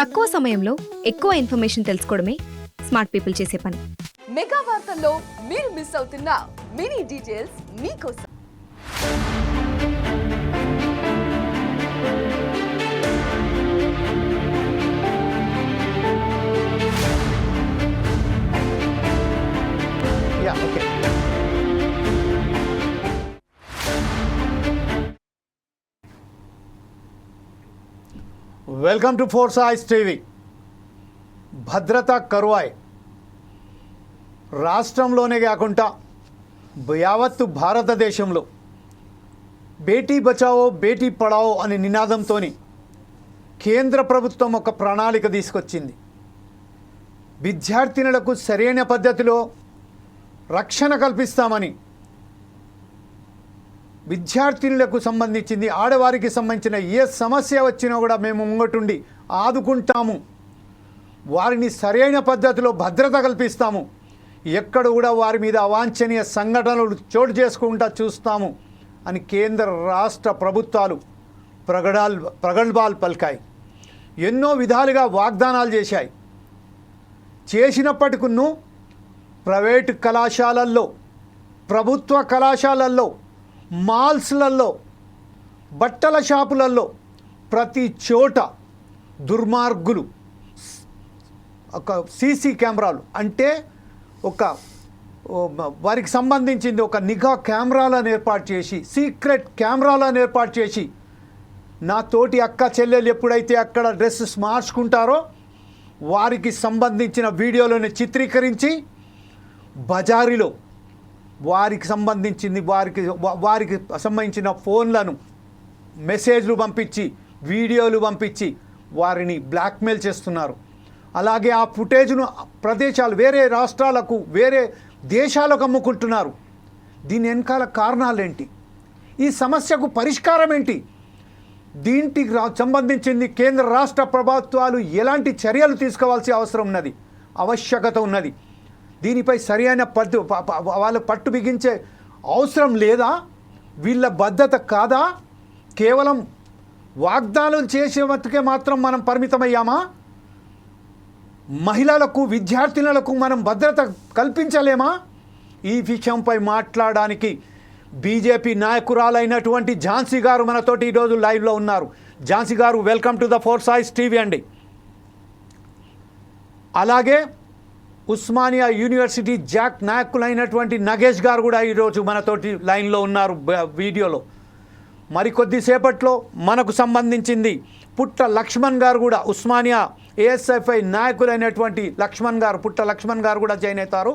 తక్కువ సమయంలో ఎక్కువ ఇన్ఫర్మేషన్ తెలుసుకోవడమే స్మార్ట్ పీపుల్ చేసే పని. మెగా వార్తల్లో మీరు మిస్ అవుతున్న మినీ డీటెయిల్స్ మీకోసం. Welcome to force ice TV. భద్రత కరువాయ్ రాష్ట్రంలోనే కాకుండా యావత్తు భారతదేశంలో బేటీ బచావో బేటీ పడావో అనే నినాదంతో కేంద్ర ప్రభుత్వం ఒక ప్రణాళిక తీసుకొచ్చింది. విద్యార్థినులకు సరైన పద్ధతిలో రక్షణ కల్పిస్తామని, విద్యార్థినులకు సంబంధించింది ఆడవారికి సంబంధించిన ఏ సమస్య వచ్చినా కూడా మేము ముంగటుండి ఆదుకుంటాము, వారిని సరైన పద్ధతిలో భద్రత కల్పిస్తాము, ఎక్కడ కూడా వారి మీద అవాంఛనీయ సంఘటనలు చోటు చేసుకుంటా చూస్తాము అని కేంద్ర రాష్ట్ర ప్రభుత్వాలు ప్రగల్భాలు పలికాయి. ఎన్నో విధాలుగా వాగ్దానాలు చేశాయి. చేసినప్పటికును ప్రైవేటు కళాశాలల్లో, ప్రభుత్వ కళాశాలల్లో, మాల్స్లలో, బట్టల షాపులలో ప్రతి చోట దుర్మార్గులు ఒక సీసీ కెమెరాలు అంటే ఒక వారికి సంబంధించింది ఒక నిఘా కెమెరాలను ఏర్పాటు చేసి, సీక్రెట్ కెమెరాలను ఏర్పాటు చేసి, నా తోటి అక్క చెల్లెలు ఎప్పుడైతే అక్కడ డ్రెస్సెస్ మార్చుకుంటారో వారికి సంబంధించిన వీడియోలను చిత్రీకరించి బజారులో వారికి సంబంధించిన ఫోన్లను మెసేజ్లు పంపించి, వీడియోలు పంపించి వారిని బ్లాక్మెయిల్ చేస్తున్నారు. అలాగే ఆ ఫుటేజ్ను ప్రదేశాలు వేరే రాష్ట్రాలకు, వేరే దేశాలకు అమ్ముకుంటున్నారు. దీని వెనకాల కారణాలేంటి? ఈ సమస్యకు పరిష్కారం ఏంటి? దీనికి సంబంధించింది కేంద్ర రాష్ట్ర ప్రభుత్వాలు ఎలాంటి చర్యలు తీసుకోవాల్సిన అవసరం ఉన్నది, ఆవశ్యకత ఉన్నది. దీనిపై సరైన వాళ్ళు పట్టు బిగించే అవసరం లేదా? వీళ్ళ బద్ధత కాదా? కేవలం వాగ్దానం చేసే మట్టుకే మాత్రం మనం పరిమితమయ్యామా? మహిళలకు, విద్యార్థినులకు మనం భద్రత కల్పించలేమా? ఈ విషయంపై మాట్లాడడానికి బీజేపీ నాయకురాలైనటువంటి ఝాన్సీ గారు మనతోటి ఈరోజు లైవ్లో ఉన్నారు. ఝాన్సీ గారు, welcome to the force ice TV అండి. అలాగే ఉస్మానియా యూనివర్సిటీ జాక్ నాయకులైనటువంటి నగేష్ గారు కూడా ఈరోజు మనతోటి లైన్లో ఉన్నారు వీడియోలో. మరికొద్దిసేపట్లో మనకు సంబంధించింది పుట్ట లక్ష్మణ్ గారు కూడా, ఉస్మానియా ఏఎస్ఎఫ్ఐ నాయకులైనటువంటి పుట్ట లక్ష్మణ్ గారు కూడా జాయిన్ అవుతారు.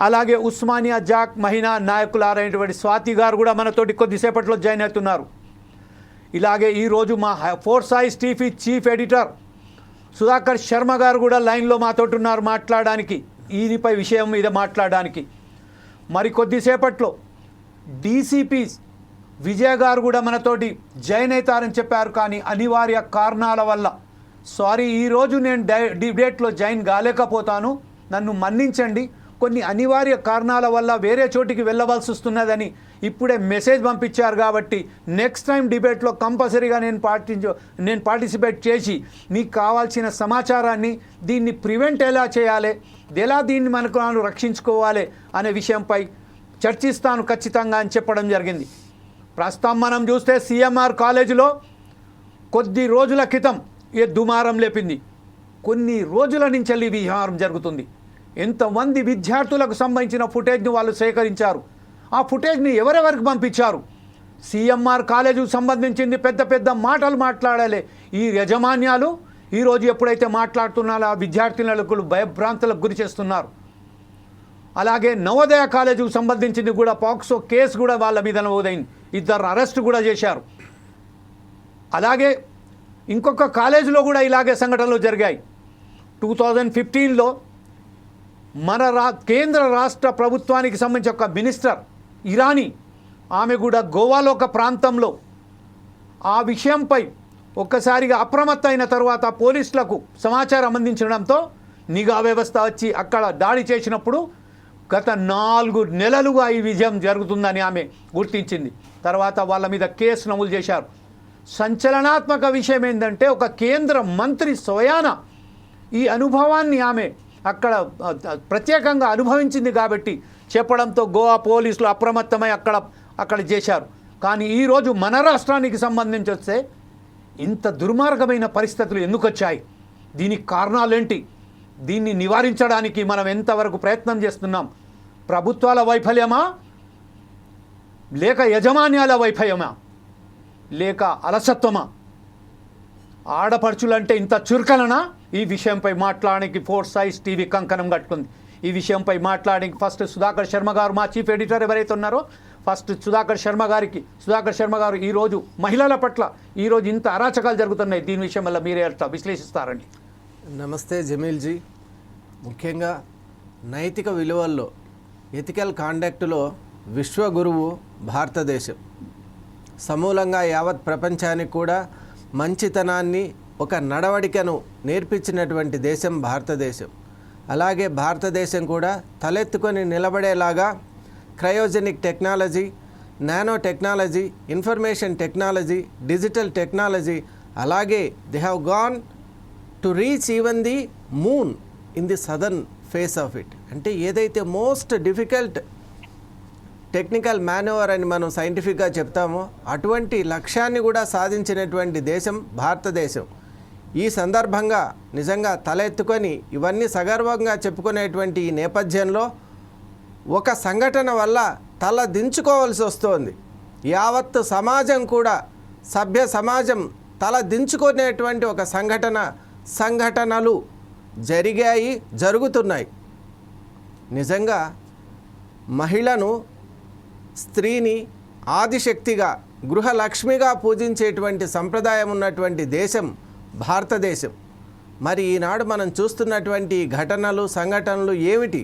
అలాగే ఉస్మానియా జాక్ మహిళా నాయకులైనటువంటి స్వాతి గారు కూడా మనతోటి కొద్దిసేపట్లో జాయిన్ అవుతున్నారు. ఇలాగే ఈరోజు మా force ice TV chief editor Sudhakar Sharma గారు కూడా లైన్లో మాతోటి ఉన్నారు మాట్లాడడానికి, ఈదిపై విషయం మీద మాట్లాడడానికి. మరి కొద్దిసేపట్లో డీసీపీ విజయ్ గారు కూడా మనతోటి జాయిన్ అవుతారని చెప్పారు. కానీ అనివార్య కారణాల వల్ల ఈరోజు నేను డిబేట్లో జాయిన్ కాలేకపోతాను, నన్ను మన్నించండి, కొన్ని అనివార్య కారణాల వల్ల వేరే చోటికి వెళ్ళవలసి వస్తున్నదని ఇప్పుడే మెసేజ్ పంపించారు. కాబట్టి నెక్స్ట్ టైం డిబేట్లో కంపల్సరీగా నేను పార్టిసిపేట్ చేసి మీకు కావాల్సిన సమాచారాన్ని, దీన్ని ప్రివెంట్ ఎలా చేయాలి, దీన్ని మనకు రక్షించుకోవాలి అనే విషయంపై చర్చిస్తాను ఖచ్చితంగా అని చెప్పడం జరిగింది. ప్రస్తుతం మనం చూస్తే సిఎంఆర్ కాలేజీలో కొద్ది రోజుల క్రితం దుమారం లేపింది. కొన్ని రోజుల నుంచి ఈ విహారం జరుగుతుంది. ఎంతమంది విద్యార్థులకు సంబంధించిన ఫుటేజ్ని వాళ్ళు సేకరించారు, ఆ ఫుటేజ్ని ఎవరెవరికి పంపించారు? సిఎంఆర్ కాలేజీకి సంబంధించింది పెద్ద పెద్ద మాటలు మాట్లాడాలి ఈ యజమాన్యాలు. ఈరోజు ఎప్పుడైతే మాట్లాడుతున్నారో ఆ విద్యార్థినులకు భయభ్రాంతులకు గురి చేస్తున్నారు. అలాగే నవోదయ కాలేజీకి సంబంధించింది కూడా పాక్సో కేసు కూడా వాళ్ళ మీద నమోదైంది, 2 అరెస్టు కూడా చేశారు. అలాగే ఇంకొక కాలేజీలో కూడా ఇలాగే సంఘటనలు జరిగాయి. 2015లో మన కేంద్ర రాష్ట్ర ప్రభుత్వానికి సంబంధించి ఒక మినిస్టర్ ఇరానీ, ఆమె కూడా గోవాలో ఒక ప్రాంతంలో ఆ విషయంపై ఒక్కసారిగా అప్రమత్తమైన తర్వాత పోలీసులకు సమాచారం అందించడంతో నిఘా వ్యవస్థ వచ్చి అక్కడ దాడి చేసినప్పుడు గత 4 నెలలుగా ఈ విజయం జరుగుతుందని ఆమె గుర్తించింది. తర్వాత వాళ్ళ మీద కేసు నమోదు చేశారు. సంచలనాత్మక విషయం ఏంటంటే ఒక కేంద్ర మంత్రి స్వయాన ఈ అనుభవాన్ని ఆమె అక్కడ ప్రత్యేకంగా అనుభవించింది కాబట్టి చెప్పడంతో గోవా పోలీసులు అప్రమత్తమై అక్కడ చేశారు. కానీ ఈరోజు మన రాష్ట్రానికి సంబంధించి వస్తే ఇంత దుర్మార్గమైన పరిస్థితులు ఎందుకు వచ్చాయి, దీనికి కారణాలేంటి, దీన్ని నివారించడానికి మనం ఎంతవరకు ప్రయత్నం చేస్తున్నాం? ప్రభుత్వాల వైఫల్యమా, లేక యజమాన్యాల వైఫల్యమా, లేక అలసత్వమా? ఆడపడుచులంటే ఇంత చురుకననా? ఈ విషయంపై మాట్లాడడానికి ఫోర్ సైజ్ టీవీ కంకణం కట్టుకుంది. ఈ విషయంపై మాట్లాడడానికి ఫస్ట్ సుధాకర్ శర్మ గారు, మా చీఫ్ ఎడిటర్ ఎవరైతే ఉన్నారో ఫస్ట్ సుధాకర్ శర్మ గారు ఈరోజు మహిళల పట్ల ఈరోజు ఇంత అరాచకాలు జరుగుతున్నాయి, దీని విషయం వల్ల మీరే విశ్లేషిస్తారండి. నమస్తే జమీల్జీ. ముఖ్యంగా నైతిక విలువల్లో, ఎథికల్ కాండక్ట్లో విశ్వగురువు భారతదేశం. సమూలంగా యావత్ ప్రపంచానికి కూడా మంచితనాన్ని, ఒక నడవడికను నేర్పించినటువంటి దేశం భారతదేశం. అలాగే భారతదేశం కూడా తలెత్తుకొని నిలబడేలాగా cryogenic technology, nano technology, information technology, digital technology, అలాగే they have gone to reach even the moon in the southern face of it. అంటే ఏదైతే మోస్ట్ డిఫికల్ట్ టెక్నికల్ మాన్యువర్ అని మనం సైంటిఫిక్గా చెప్తామో అటువంటి లక్ష్యాన్ని కూడా సాధించినటువంటి దేశం భారతదేశం. ఈ సందర్భంగా నిజంగా తల ఎత్తుకొని ఇవన్నీ సగర్వంగా చెప్పుకునేటువంటి ఈ నేపథ్యంలో ఒక సంఘటన వల్ల తల దించుకోవాల్సి వస్తోంది. యావత్తు సమాజం కూడా, సభ్య సమాజం తల దించుకునేటువంటి ఒక సంఘటనలు జరిగాయి, జరుగుతున్నాయి. నిజంగా మహిళను, స్త్రీని ఆదిశక్తిగా, గృహలక్ష్మిగా పూజించేటువంటి సంప్రదాయం ఉన్నటువంటి దేశం భారతదేశం. మరి ఈనాడు మనం చూస్తున్నటువంటి ఘటనలు, సంఘటనలు ఏమిటి?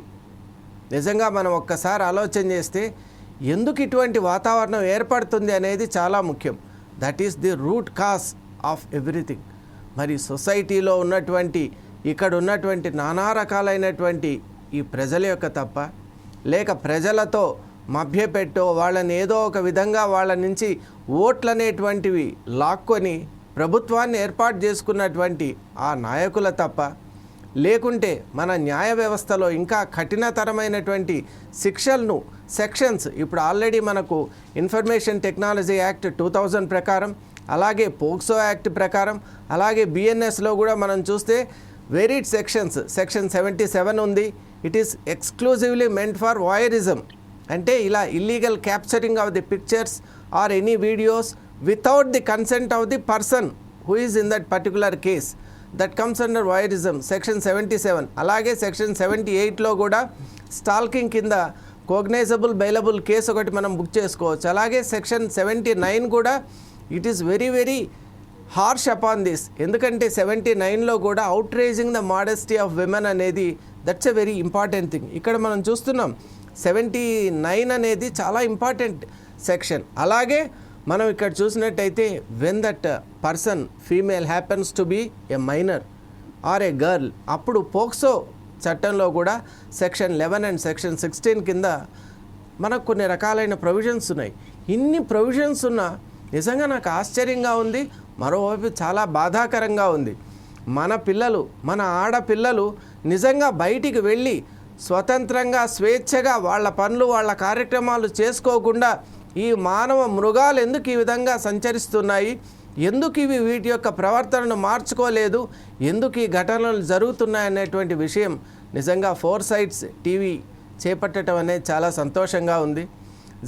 నిజంగా మనం ఒక్కసారి ఆలోచన చేస్తే ఎందుకు ఇటువంటి వాతావరణం ఏర్పడుతుంది అనేది చాలా ముఖ్యం. That is the root cause of everything. మరి సొసైటీలో ఉన్నటువంటి, ఇక్కడ ఉన్నటువంటి నానా రకాలైనటువంటి ఈ ప్రజల యొక్క తప్ప, లేక ప్రజలతో మభ్యపెట్టో వాళ్ళని ఏదో ఒక విధంగా వాళ్ళ నుంచి ఓట్లు అనేటువంటివి లాక్కొని ప్రభుత్వాన్ని ఏర్పాటు చేసుకున్నటువంటి ఆ నాయకుల తప్ప, లేకుంటే మన న్యాయ వ్యవస్థలో ఇంకా కఠినతరమైనటువంటి శిక్షలను, సెక్షన్స్ ఇప్పుడు ఆల్రెడీ మనకు ఇన్ఫర్మేషన్ టెక్నాలజీ యాక్ట్ 2000 ప్రకారం, అలాగే పోక్సో యాక్ట్ ప్రకారం, అలాగే బిఎన్ఎస్లో కూడా మనం చూస్తే వెరీడ్ సెక్షన్ 77 ఉంది. It is exclusively meant for వాయరిజం. అంటే ఇలా illegal capturing of the pictures or any videos without the consent of the person who is in that particular case, that comes under వాయరిజం section 77. అలాగే section 78లో కూడా స్టాల్కింగ్ కింద కోగ్నైజబుల్ bailable case ఒకటి మనం book చేసుకోవచ్చు. అలాగే section 79 కూడా it is very very harsh upon this. ఎందుకంటే 79లో కూడా outraging the modesty of women అనేది that's a very important thing. ఇక్కడ మనం చూస్తున్నాం 79 అనేది చాలా ఇంపార్టెంట్ సెక్షన్. అలాగే మనం ఇక్కడ చూసినట్టయితే when that person female happens to be a minor or a girl, అప్పుడు పోక్సో చట్టంలో కూడా సెక్షన్ 11 అండ్ సెక్షన్ 16 కింద మనకు కొన్ని రకాలైన ప్రొవిజన్స్ ఉన్నాయి. ఇన్ని ప్రొవిజన్స్ ఉన్నా నిజంగా నాకు ఆశ్చర్యంగా ఉంది, మరోవైపు చాలా బాధాకరంగా ఉంది. మన పిల్లలు, మన ఆడపిల్లలు నిజంగా బయటికి వెళ్ళి స్వతంత్రంగా, స్వేచ్ఛగా వాళ్ళ పనులు, వాళ్ళ కార్యక్రమాలు చేసుకోకుండా ఈ మానవ మృగాలు ఎందుకు ఈ విధంగా సంచరిస్తున్నాయి, ఎందుకు ఇవి వీటి యొక్క ప్రవర్తనను మార్చుకోలేదు, ఎందుకు ఈ ఘటనలు జరుగుతున్నాయనేటువంటి విషయం నిజంగా ఫోర్ సైడ్స్ టీవీ చేపట్టడం అనేది చాలా సంతోషంగా ఉంది.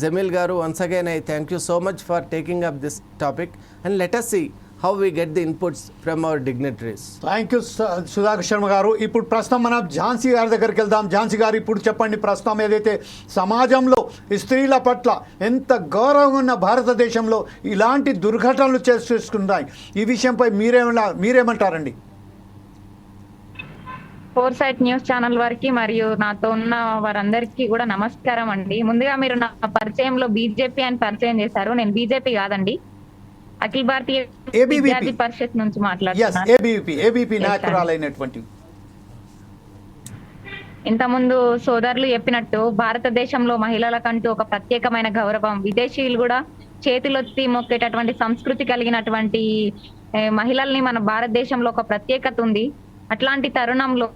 జమీల్ గారు, once again I thank you so much for taking up this topic and let us see how we get the inputs from our dignitaries. Thank you Sudhakar Sharma గారు. ఇప్పుడు ప్రస్తుతం మనం ఝాన్సీ గారి దగ్గరికి వెళ్దాం. ఝాన్సీ గారు, ఇప్పుడు చెప్పండి, ప్రస్తుతం ఏదైతే సమాజంలో స్త్రీల పట్ల ఎంత గౌరవం ఉన్న భారతదేశంలో ఇలాంటి దుర్ఘటనలు చేసుకుంటాయి, ఈ విషయంపై మీరేమంటారండి? ఫోర్ సైట్ న్యూస్ ఛానల్ వారికి మరియు నాతో ఉన్న వారందరికీ కూడా నమస్కారం అండి. ముందుగా మీరు నా పరిచయంలో బీజేపీ అని పరిచయం చేశారు. నేను బీజేపీ కాదండి, అఖిల భారతీయ విద్యార్థి పరిషత్ నుంచి మాట్లాడుతున్నాను. ఇంతకుముందు సోదరులు చెప్పినట్టు భారతదేశంలో మహిళలకంటూ ఒక ప్రత్యేకమైన గౌరవం, విదేశీయులు కూడా చేతులొత్తి మొక్కేటటువంటి సంస్కృతి కలిగినటువంటి మహిళల్ని మన భారతదేశంలో ఒక ప్రత్యేకత ఉంది. అట్లాంటి తరుణంలో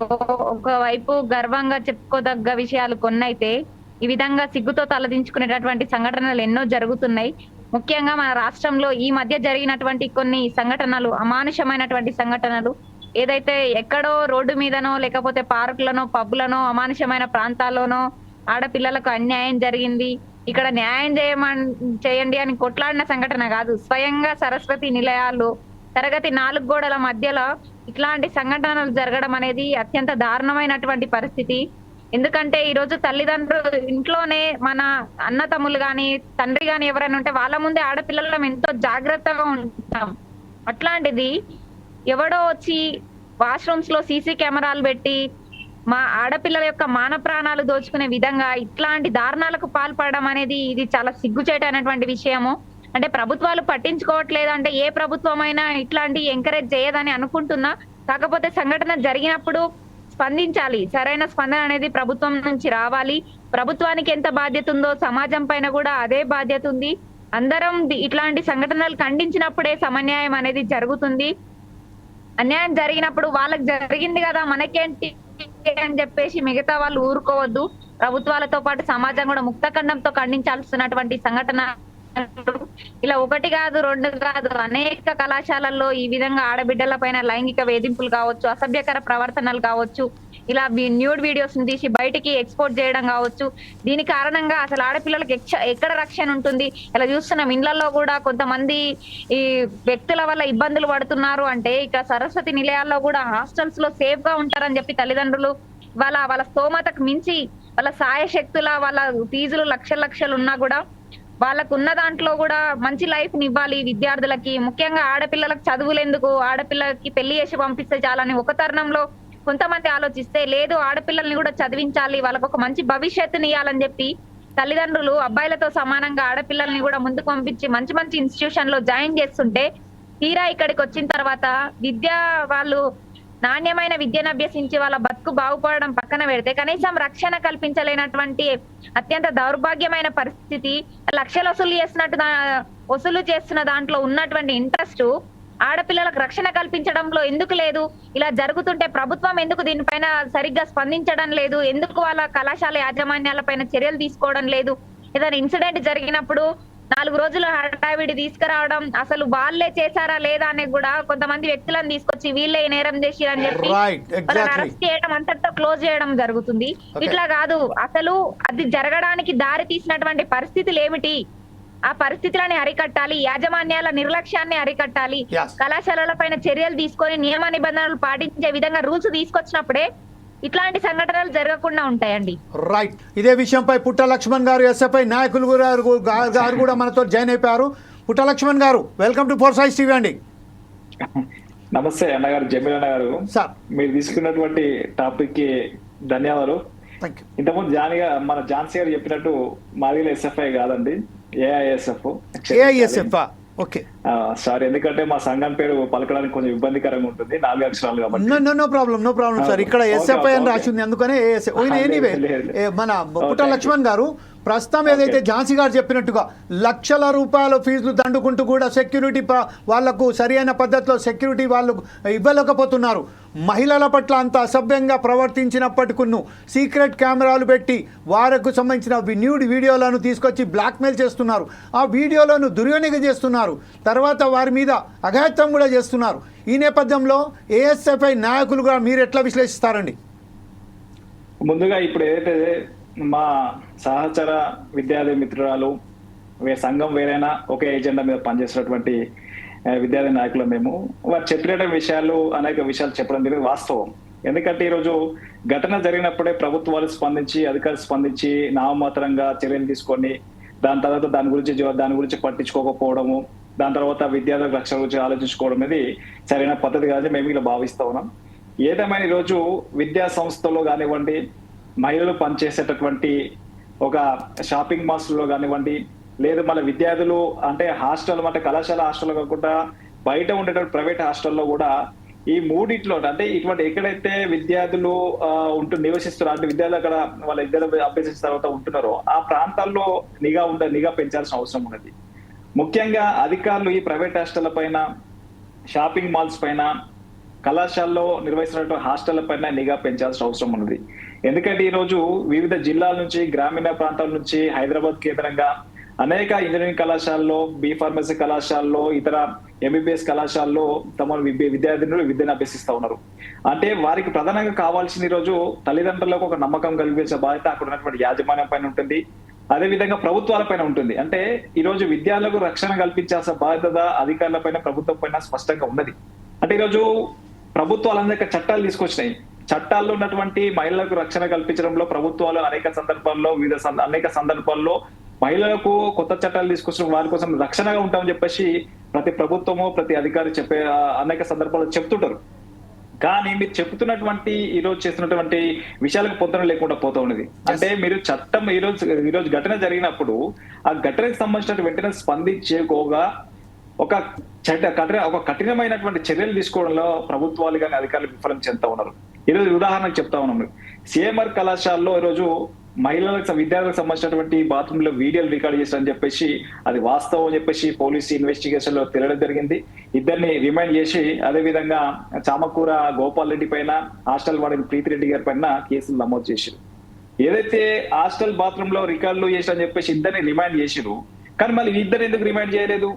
ఒకవైపు గర్వంగా చెప్పుకోదగ్గ విషయాలు కొన్నైతే ఈ విధంగా సిగ్గుతో తలదించుకునేటటువంటి సంఘటనలు ఎన్నో జరుగుతున్నాయి. ముఖ్యంగా మన రాష్ట్రంలో ఈ మధ్య జరిగినటువంటి కొన్ని సంఘటనలు, అమానుషమైనటువంటి సంఘటనలు, ఏదైతే ఎక్కడో రోడ్డు మీదనో లేకపోతే పార్కులనో పబ్బులనో అమానుషమైన ప్రాంతాల్లోనో ఆడపిల్లలకు అన్యాయం జరిగింది, ఇక్కడ న్యాయం చేయండి అని కొట్లాడిన సంఘటన కాదు. స్వయంగా సరస్వతి నిలయాల్లో తరగతి 4 గోడల మధ్యలో ఇట్లాంటి సంఘటనలు జరగడం అనేది అత్యంత దారుణమైనటువంటి పరిస్థితి. ఎందుకంటే ఈ రోజు తల్లిదండ్రులు ఇంట్లోనే మన అన్న తమ్ముళ్ళు గాని తండ్రి గాని ఎవరైనా ఉంటే వాళ్ళ ముందే ఆడపిల్లలం ఎంతో జాగ్రత్తగా ఉంటాం. అట్లాంటిది ఎవడో వచ్చి వాష్రూమ్స్ లో సీసీ కెమెరాలు పెట్టి మా ఆడపిల్లల యొక్క మాన ప్రాణాలు దోచుకునే విధంగా ఇట్లాంటి దారుణాలకు పాల్పడడం అనేది ఇది చాలా సిగ్గుచేటైనటువంటి విషయము. అంటే ప్రభుత్వాలు పట్టించుకోవట్లేదు అంటే ఏ ప్రభుత్వం అయినా ఇట్లాంటి ఎంకరేజ్ చేయదని అనుకుంటున్నా. కాకపోతే సంఘటన జరిగినప్పుడు స్పందించాలి. సరైన స్పందన అనేది ప్రభుత్వం నుంచి రావాలి. ప్రభుత్వానికి ఎంత బాధ్యత ఉందో సమాజం పైన కూడా అదే బాధ్యత ఉంది. అందరం ఇట్లాంటి సంఘటనలు ఖండించినప్పుడే సమన్యాయం అనేది జరుగుతుంది. అన్యాయం జరిగినప్పుడు వాళ్ళకి జరిగింది కదా మనకేంటి అని చెప్పేసి మిగతా వాళ్ళు ఊరుకోవద్దు. ప్రభుత్వాలతో పాటు సమాజం కూడా ముక్తఖండంతో ఖండించాల్సినటువంటి సంఘటన ఇలా 1 కాదు 2 కాదు అనేక కళాశాలల్లో ఈ విధంగా ఆడబిడ్డల పైన లైంగిక వేధింపులు కావచ్చు, అసభ్యకర ప్రవర్తనలు కావచ్చు, ఇలా న్యూడ్ వీడియోస్ ని తీసి బయటికి ఎక్స్పోర్ట్ చేయడం కావచ్చు. దీని కారణంగా అసలు ఆడపిల్లలకు ఎక్కడ రక్షణ ఉంటుంది? ఇలా చూస్తున్నాం ఇళ్లలో కూడా కొంతమంది ఈ వ్యక్తుల వల్ల ఇబ్బందులు పడుతున్నారు. అంటే ఇక సరస్వతి నిలయాల్లో కూడా హాస్టల్స్ లో సేఫ్ గా ఉంటారని చెప్పి తల్లిదండ్రులు వాళ్ళ స్తోమతకు మించి వాళ్ళ సాయశక్తుల వాళ్ళ ఫీజులు లక్షలు ఉన్నా కూడా వాళ్ళకు ఉన్న దాంట్లో కూడా మంచి లైఫ్ ని ఇవ్వాలి విద్యార్థులకి. ముఖ్యంగా ఆడపిల్లలకు చదువులు ఎందుకు, ఆడపిల్లలకి పెళ్లి చేసి పంపిస్తే చాలని ఒక తరుణంలో కొంతమంది ఆలోచిస్తే, లేదు ఆడపిల్లల్ని కూడా చదివించాలి, వాళ్ళకు ఒక మంచి భవిష్యత్తుని ఇవ్వాలని చెప్పి తల్లిదండ్రులు అబ్బాయిలతో సమానంగా ఆడపిల్లల్ని కూడా ముందుకు పంపించి మంచి ఇన్స్టిట్యూషన్ లో జాయిన్ చేస్తుంటే, తీరా ఇక్కడికి వచ్చిన తర్వాత వాళ్ళు నాణ్యమైన విద్యను అభ్యసించి వాళ్ళ బతుకు బాగుపడడం పక్కన పెడితే కనీసం రక్షణ కల్పించలేనటువంటి అత్యంత దౌర్భాగ్యమైన పరిస్థితి. లక్షలు వసూలు చేస్తున్న దాంట్లో ఉన్నటువంటి ఇంట్రెస్ట్ ఆడపిల్లలకు రక్షణ కల్పించడంలో ఎందుకు లేదు? ఇలా జరుగుతుంటే ప్రభుత్వం ఎందుకు దీనిపైన సరిగ్గా స్పందించడం లేదు? ఎందుకు వాళ్ళ కళాశాల యాజమాన్యాల పైన చర్యలు తీసుకోవడం లేదు? ఏదైనా ఇన్సిడెంట్ జరిగినప్పుడు 4 రోజులు హడావిడి తీసుకురావడం, అసలు వాళ్ళే చేశారా లేదా అనేది కూడా కొంతమంది వ్యక్తులను తీసుకొచ్చి వీళ్ళే నేరం చేసిరని చెప్పి వాళ్ళని అరెస్ట్ చేయడం, అంతటితో క్లోజ్ చేయడం జరుగుతుంది. ఇట్లా కాదు, అసలు అది జరగడానికి దారి తీసినటువంటి పరిస్థితులు ఏమిటి? ఆ పరిస్థితులని అరికట్టాలి, యాజమాన్యాల నిర్లక్ష్యాన్ని అరికట్టాలి, కళాశాలల పైన చర్యలు తీసుకొని నియమ నిబంధనలు పాటించే విధంగా రూల్స్ తీసుకొచ్చినప్పుడే ఇట్లాంటి సంఘటనలు జరగకుండా ఉంటాయండి. రైట్. ఇదే విషయంపై పుట్ట లక్ష్మణ్ గారు, ఎస్ఎఫ్ఐ నాయకులు గారు కూడా మనతో జాయిన్ అయిపోయారు. పుట్ట లక్ష్మణ్ గారు, welcome to four size TV అండి. నమస్తే అన్నగారు, జమీల్ అన్న గారు. సార్, మీరు తీసుకున్నటువంటి టాపిక్ కి ధన్యవాదాలు. ఇంతకుముందు మన ఝాన్సీ గారు చెప్పినట్టు మాది ఎస్ఎఫ్ఐ కాదండి, ఏఐఎస్ఎఫ్. ఓకే, సారీ, ఎందుకంటే మా సంఘం పేరు పలకడానికి కొంచెం ఇబ్బందికరంగా ఉంటుంది, 4 అక్షరాలు కాబట్టి. No problem sir. ఇక్కడ ఎస్ఎఫ్ఐ అని రాసి ఉంది, అందుకనే ఎనీవే మన పుట్ట లక్ష్మణ్ గారు, ప్రస్తుతం ఏదైతే ఝాన్సీ గారు చెప్పినట్టుగా లక్షల రూపాయల ఫీజులు దండుకుంటూ కూడా సెక్యూరిటీ వాళ్లకు సరైన పద్ధతిలో సెక్యూరిటీ వాళ్ళు ఇవ్వలేకపోతున్నారు. మహిళల పట్ల అంత అసభ్యంగా ప్రవర్తించినప్పటికీ సీక్రెట్ కెమెరాలు పెట్టి వారికి సంబంధించిన న్యూడ్ వీడియోలను తీసుకొచ్చి బ్లాక్మెయిల్ చేస్తున్నారు. ఆ వీడియోలను దుర్వినియోగం చేస్తున్నారు. తర్వాత వారి మీద అఘాయిత్యం కూడా చేస్తున్నారు. ఈ నేపథ్యంలో ఏఎస్ఎఫ్ఐ నాయకులుగా మీరు ఎట్లా విశ్లేషిస్తారండి? ముందుగా ఇప్పుడు ఏదైతే మా సహచర విద్యార్థి మిత్రురాలు సంఘం వేరైనా ఒకే ఏజెండా మీద పనిచేసినటువంటి విద్యార్థి నాయకులు మేము, వారు చెప్పిన విషయాలు అనేక విషయాలు చెప్పడం జరిగింది వాస్తవం. ఎందుకంటే ఈరోజు ఘటన జరిగినప్పుడే ప్రభుత్వాలు స్పందించి, అధికారులు స్పందించి నామమాత్రంగా చర్యలు తీసుకొని దాని తర్వాత దాని గురించి పట్టించుకోకపోవడము, దాని తర్వాత విద్యార్థుల రక్షణ గురించి ఆలోచించుకోవడం అనేది సరైన పద్ధతి కాదని మేము ఇలా భావిస్తా ఉన్నాం. ఏదేమైనా ఈరోజు విద్యా సంస్థలో కానివ్వండి, మహిళలు పనిచేసేటటువంటి ఒక షాపింగ్ మాల్స్ లో కానివ్వండి, లేదు మన విద్యార్థులు అంటే హాస్టల్ అంటే కళాశాల హాస్టల్ కాకుండా బయట ఉండేటువంటి ప్రైవేట్ హాస్టల్లో కూడా ఈ మూడిట్లో అంటే ఇటువంటి ఎక్కడైతే విద్యార్థులు నివసిస్తున్నారు అంటే విద్యార్థులు అక్కడ వాళ్ళ విద్యార్థులు అభ్యసించిన తర్వాత ఉంటున్నారో ఆ ప్రాంతాల్లో నిఘా పెంచాల్సిన అవసరం ఉన్నది. ముఖ్యంగా అధికారులు ఈ ప్రైవేట్ హాస్టళ్ల పైన, షాపింగ్ మాల్స్ పైన, కళాశాలలో నిర్వహిస్తున్నటువంటి హాస్టళ్ల పైన నిఘా పెంచాల్సిన అవసరం ఉన్నది. ఎందుకంటే ఈ రోజు వివిధ జిల్లాల నుంచి, గ్రామీణ ప్రాంతాల నుంచి, హైదరాబాద్ కేంద్రంగా అనేక ఇంజనీరింగ్ కళాశాలలో, బి ఫార్మసీ కళాశాలలో, ఇతర ఎంబీబీఎస్ కళాశాలలో తమ విద్యార్థులు విద్యను అభ్యసిస్తా ఉన్నారు. అంటే వారికి ప్రధానంగా కావాల్సిన ఈ రోజు తల్లిదండ్రులకు ఒక నమ్మకం కలిగించే బాధ్యత అక్కడ ఉన్నటువంటి యాజమాన్యం పైన ఉంటుంది, అదే విధంగా ప్రభుత్వాల పైన ఉంటుంది. అంటే ఈ రోజు విద్యార్థులకు రక్షణ కల్పించాల్సిన బాధ్యత అధికారుల పైన, ప్రభుత్వం పైన స్పష్టంగా ఉన్నది. అంటే ఈరోజు ప్రభుత్వాలు అనేక చట్టాలు తీసుకొచ్చినాయి. చట్టాల్లో ఉన్నటువంటి మహిళలకు రక్షణ కల్పించడంలో ప్రభుత్వాలు అనేక సందర్భాల్లో మహిళలకు కొత్త చట్టాలు తీసుకొచ్చిన వారి కోసం రక్షణగా ఉంటామని చెప్పేసి ప్రతి ప్రభుత్వము, ప్రతి అధికారి చెప్పే అనేక సందర్భాల్లో చెప్తుంటారు. కానీ మీరు చెప్తున్నటువంటి ఈ రోజు చేస్తున్నటువంటి విషయాలకు పొందడం లేకుండా పోతా ఉన్నది. అంటే మీరు చట్టం ఈ రోజు ఘటన జరిగినప్పుడు ఆ ఘటనకు సంబంధించిన వెంటనే స్పందించేకోగా ఒక కఠినమైనటువంటి చర్యలు తీసుకోవడంలో ప్రభుత్వాలు కానీ అధికారులు విఫలం చెందుతా ఉన్నారు. ఈరోజు ఉదాహరణకు చెప్తా ఉన్నాం, సిఎంఆర్ కళాశాలలో ఈరోజు విద్యార్థులకు సంబంధించినటువంటి బాత్రూమ్ లో వీడియోలు రికార్డ్ చేశారని చెప్పేసి అది వాస్తవం అని చెప్పేసి పోలీసు ఇన్వెస్టిగేషన్ లో తెలియడం జరిగింది. ఇద్దరిని రిమైండ్ చేసి అదే విధంగా చామకూర గోపాల్ రెడ్డి పైన, హాస్టల్ వార్డెన్ ప్రీతి రెడ్డి గారి పైన కేసులు నమోదు చేశారు. ఏదైతే హాస్టల్ బాత్రూమ్ లో రికార్డులు చేశారని చెప్పేసి ఇద్దరిని రిమైండ్ చేసిరు, కానీ మళ్ళీ ఇద్దరు ఎందుకు రిమైండ్ చేయలేదు?